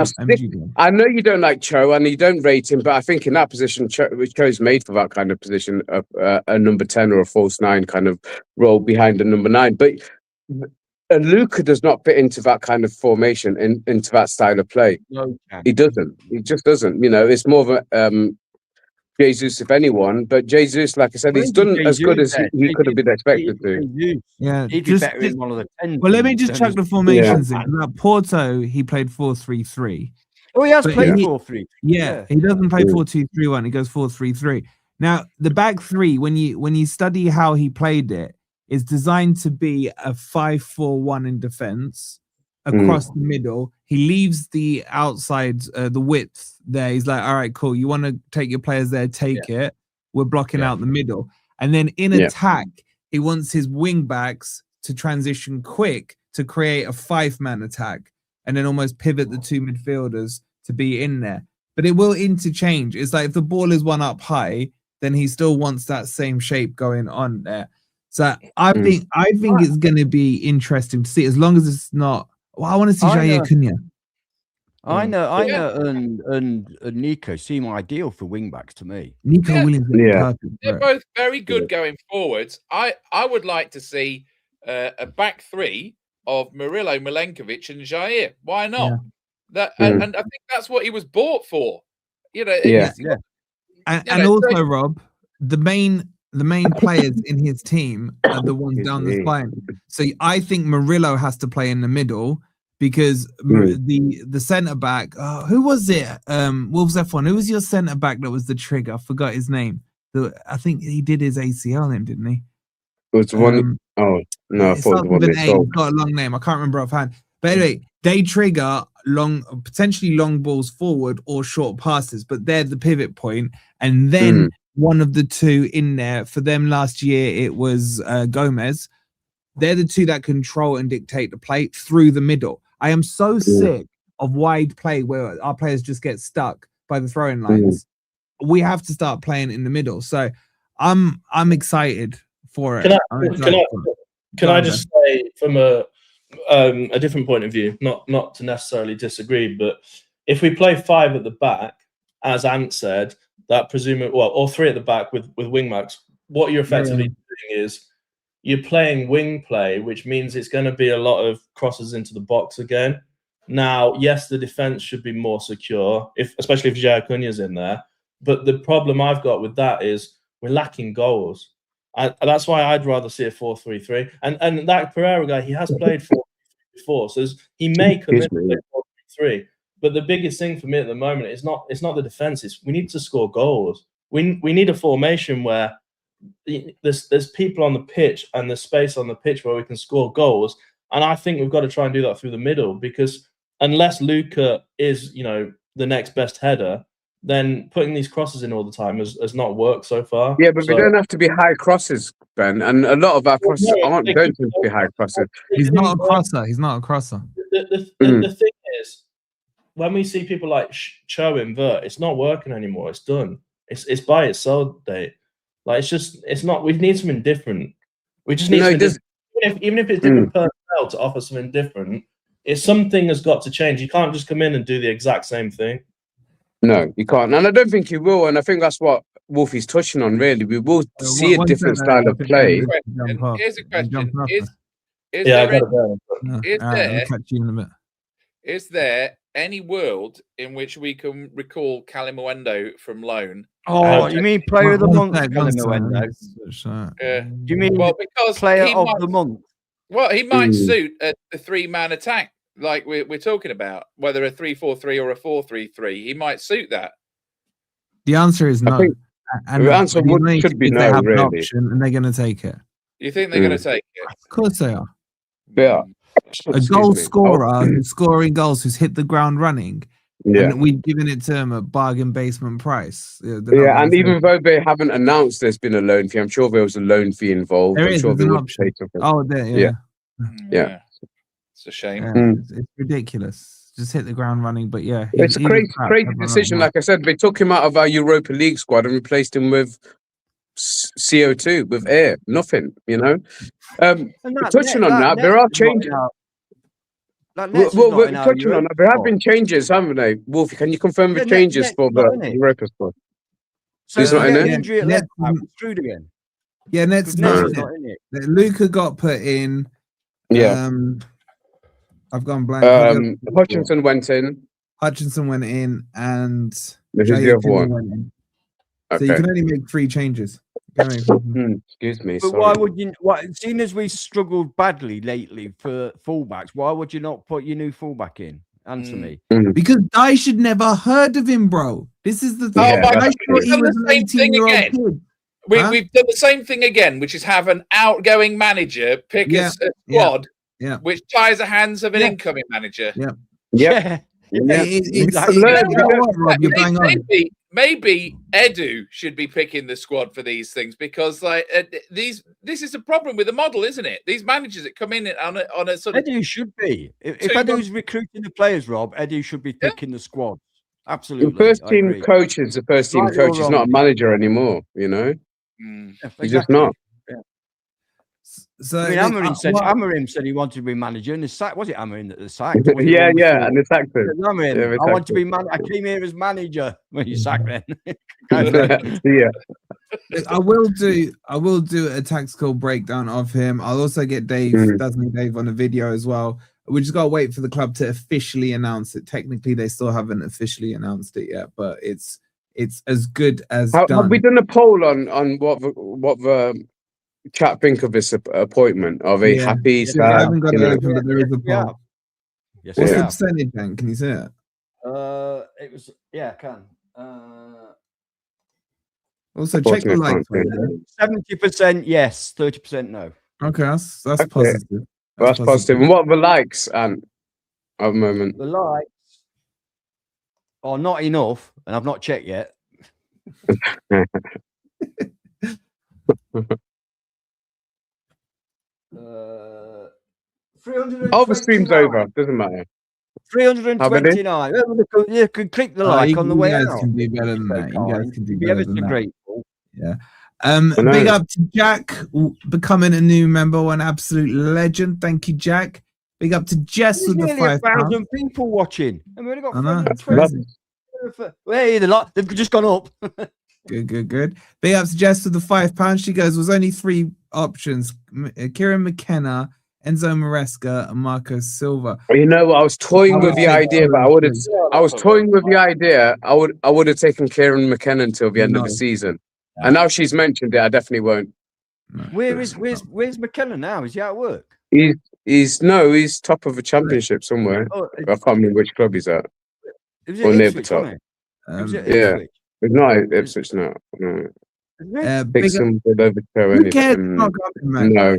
I know you don't like Cho and you don't rate him, but I think in that position, Cho's made for that kind of position, a number 10 or a false 9 kind of role behind a number 9. But Luka does not fit into that kind of formation, into that style of play. No, he doesn't. He just doesn't. You know, it's more of a Jesus, if anyone. But Jesus, like I said, he's done as good as he could have been expected to. Yeah, he'd be better in one of the 10. Well, let me just check the formations. In Porto, he played 4-3-3. Oh, he has played 4-3. Yeah, he doesn't play 4-2-3-1. He goes 4-3-3. Now, the back three, when you study how he played it, is designed to be a 5-4-1 in defense across the middle. He leaves the outside, the width there. He's like, all right, cool. You want to take your players there, take it. We're blocking out the middle. And then in attack, he wants his wing backs to transition quick to create a 5-man attack and then almost pivot the 2 midfielders to be in there. But it will interchange. It's like if the ball is one up high, then he still wants that same shape going on there. So I think it's going to be interesting to see, as long as it's not. Well, I want to see Jair Cunha. I know, and Nico seem ideal for wing backs to me. Nico Williams, perfect. They're both very good going forwards. I would like to see a back three of Murillo, Milenkovic, and Jair. Why not? And I think that's what he was bought for. You know. And also, Rob, the main players in his team are the ones down the spine. So I think Murillo has to play in the middle because the centre back, who was it? Wolves F1. Who was your centre back that was the trigger? I forgot his name. I think he did his ACL name, didn't he? It was one. Oh no, I thought it was one. He's got a long name. I can't remember offhand. But anyway, they trigger potentially long balls forward or short passes, but they're the pivot point, and then. One of the 2 in there for them last year, it was Gomez. They're the 2 that control and dictate the play through the middle. I am so sick of wide play where our players just get stuck by the throwing lines. We have to start playing in the middle. So I'm excited for it. Can I just say from a different point of view, not to necessarily disagree, but if we play 5 at the back, as Ant said, that presumably, or 3 at the back with wing backs, what you're effectively doing is you're playing wing play, which means it's going to be a lot of crosses into the box again. Now, yes, the defense should be more secure, especially if Jair Cunha's in there. But the problem I've got with that is we're lacking goals. That's why I'd rather see a 4-3-3. And that Pereira guy, he has played 4-3 before, so he may come in and play 4-3. But the biggest thing for me at the moment is not the defense. It's we need to score goals. We need a formation where there's people on the pitch and there's space on the pitch where we can score goals. And I think we've got to try and do that through the middle, because unless Luka is, the next best header, then putting these crosses in all the time has not worked so far. Yeah, but we don't have to be high crosses, Ben. And a lot of our crosses don't tend to be high crosses. He's not a crosser. The thing is, when we see people like Cho invert, it's not working anymore. It's done. It's by its sell date. Like it's not. We need something different. We just need even if it's different personnel to offer something different. It's something has got to change. You can't just come in and do the exact same thing. No, you can't. And I don't think you will. And I think that's what Wolfie's touching on, really. We will see a different style of play. Here's a question. Is there any world in which we can recall Calimuendo from loan? Oh, you mean player of the month? You mean because player of the month? Well, he might suit a 3-man attack like we're talking about, whether a 3-4-3 or a 4-3-3. He might suit that. The answer is no. And the answer should be no, really. And they're going to take it. You think they're going to take it? Of course they are. Yeah. A goal scorer who's scoring goals, who's hit the ground running. Yeah. And we've given it to him at bargain basement price. Yeah, and even though they haven't announced there's been a loan fee, I'm sure there was a loan fee involved. There is an option. Oh, there, yeah. It's a shame. It's ridiculous. Just hit the ground running, but yeah. It's a crazy decision. Like I said, they took him out of our Europa League squad and replaced him with CO2, with air. Nothing, you know? Touching on that, there are changes. We're touching on that. There have been changes, haven't they? Wolfie, can you confirm the changes for the Europa squad? So he's not in it? Injury at left back, screwed again. Yeah, Ned's not in it. Luca got put in. Yeah. I've gone blank. Hutchinson went in. Hutchinson went in, and who's the other one? Went in. So you can only make 3 changes. Excuse me. But why would you? Seeing as we struggled badly lately for fullbacks, why would you not put your new fullback in? Answer me. Because Dyche had never heard of him, bro. This is the thing. We've done the same thing again. We've done the same thing again, which is have an outgoing manager pick a squad, which ties the hands of an incoming manager. Maybe Edu should be picking the squad for these things, because this is a problem with the model, isn't it? These managers that come in on a sort of Edu should be. If Edu's recruiting the players, Rob, Edu should be picking the squad. Absolutely. The first team coach is the first team coach. He's not a manager anymore, you know? He's just not. So I mean, Amorim said he wanted to be manager, and the sack was it Amorim that the sacked? And the sacked him. I want to be I came here as manager when you sacked then. I will do a tactical breakdown of him. I'll also get Dave on a video as well. We just gotta wait for the club to officially announce it. Technically, they still haven't officially announced it yet, but it's as good as done. Have we done a poll on what the chat think of this appointment? Are they happy? I haven't got it open, but there is a poll. Yes, what's the percentage then? Can you see it? It was I can. Also check the likes. 70% yes, 30% no. Okay, that's positive. That's positive. And what are the likes at the moment? The likes are not enough, and I've not checked yet. The stream's over. Doesn't matter. 329. You can click the like on the way out. You guys can do better than that. You guys can do better than that. Grateful. Yeah. Big up to Jack becoming a new member, an absolute legend. Thank you, Jack. Big up to Jess with the 5,000 people watching, and we've only got 420. Hey, they've just gone up. Good. Big up to Jess with the £5. She goes, was only 3 options: Kieran McKenna, Enzo Maresca, and Marco Silva. You know what? I was toying with the idea, but I would have taken Kieran McKenna until the end of the season. And now she's mentioned it, I definitely won't. Where's McKenna now? Is he out of work? He's top of a championship somewhere. I can't remember which club he's at. Or near the top. It's not Ipswich now. No. Dixon would overthrow anything. No.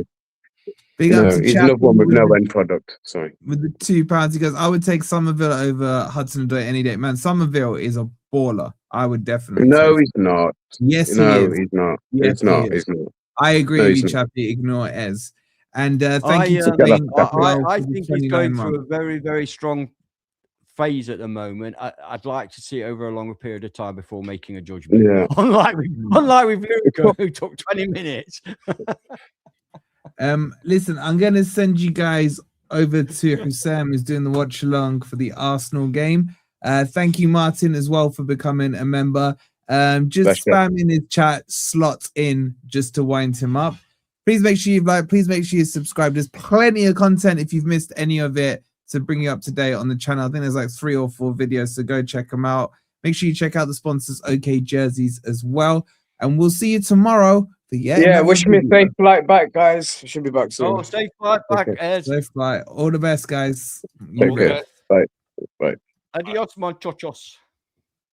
He's another one with no end product. Sorry. With the £2, he goes, I would take Somerville over Hudson Odoi any day. Man, Somerville is a baller. I would definitely. No, he's not. Yes, he is. He's not. Yes, He's not. I agree with you, Chappie. Ignore Ez. And thank you to I think he's going through a very, very strong phase at the moment. I'd like to see it over a longer period of time before making a judgment. Yeah. Unlike with Luca, who took 20 minutes. Listen, I'm going to send you guys over to Hussein, who's doing the watch along for the Arsenal game. Thank you, Martin, as well, for becoming a member. Just spam in his chat, slot in just to wind him up. Please make sure you've liked, please make sure you subscribe. There's plenty of content if you've missed any of it to bring you up to date on the channel. I think there's like 3 or 4 videos, so go check them out. Make sure you check out the sponsors, OK Jerseys, as well. And we'll see you tomorrow. Wish me a safe flight back, guys. Should be back soon. Oh, safe flight back, Ed. Safe flight. All the best, guys. Take care. Bye. Bye. Adios, muchachos.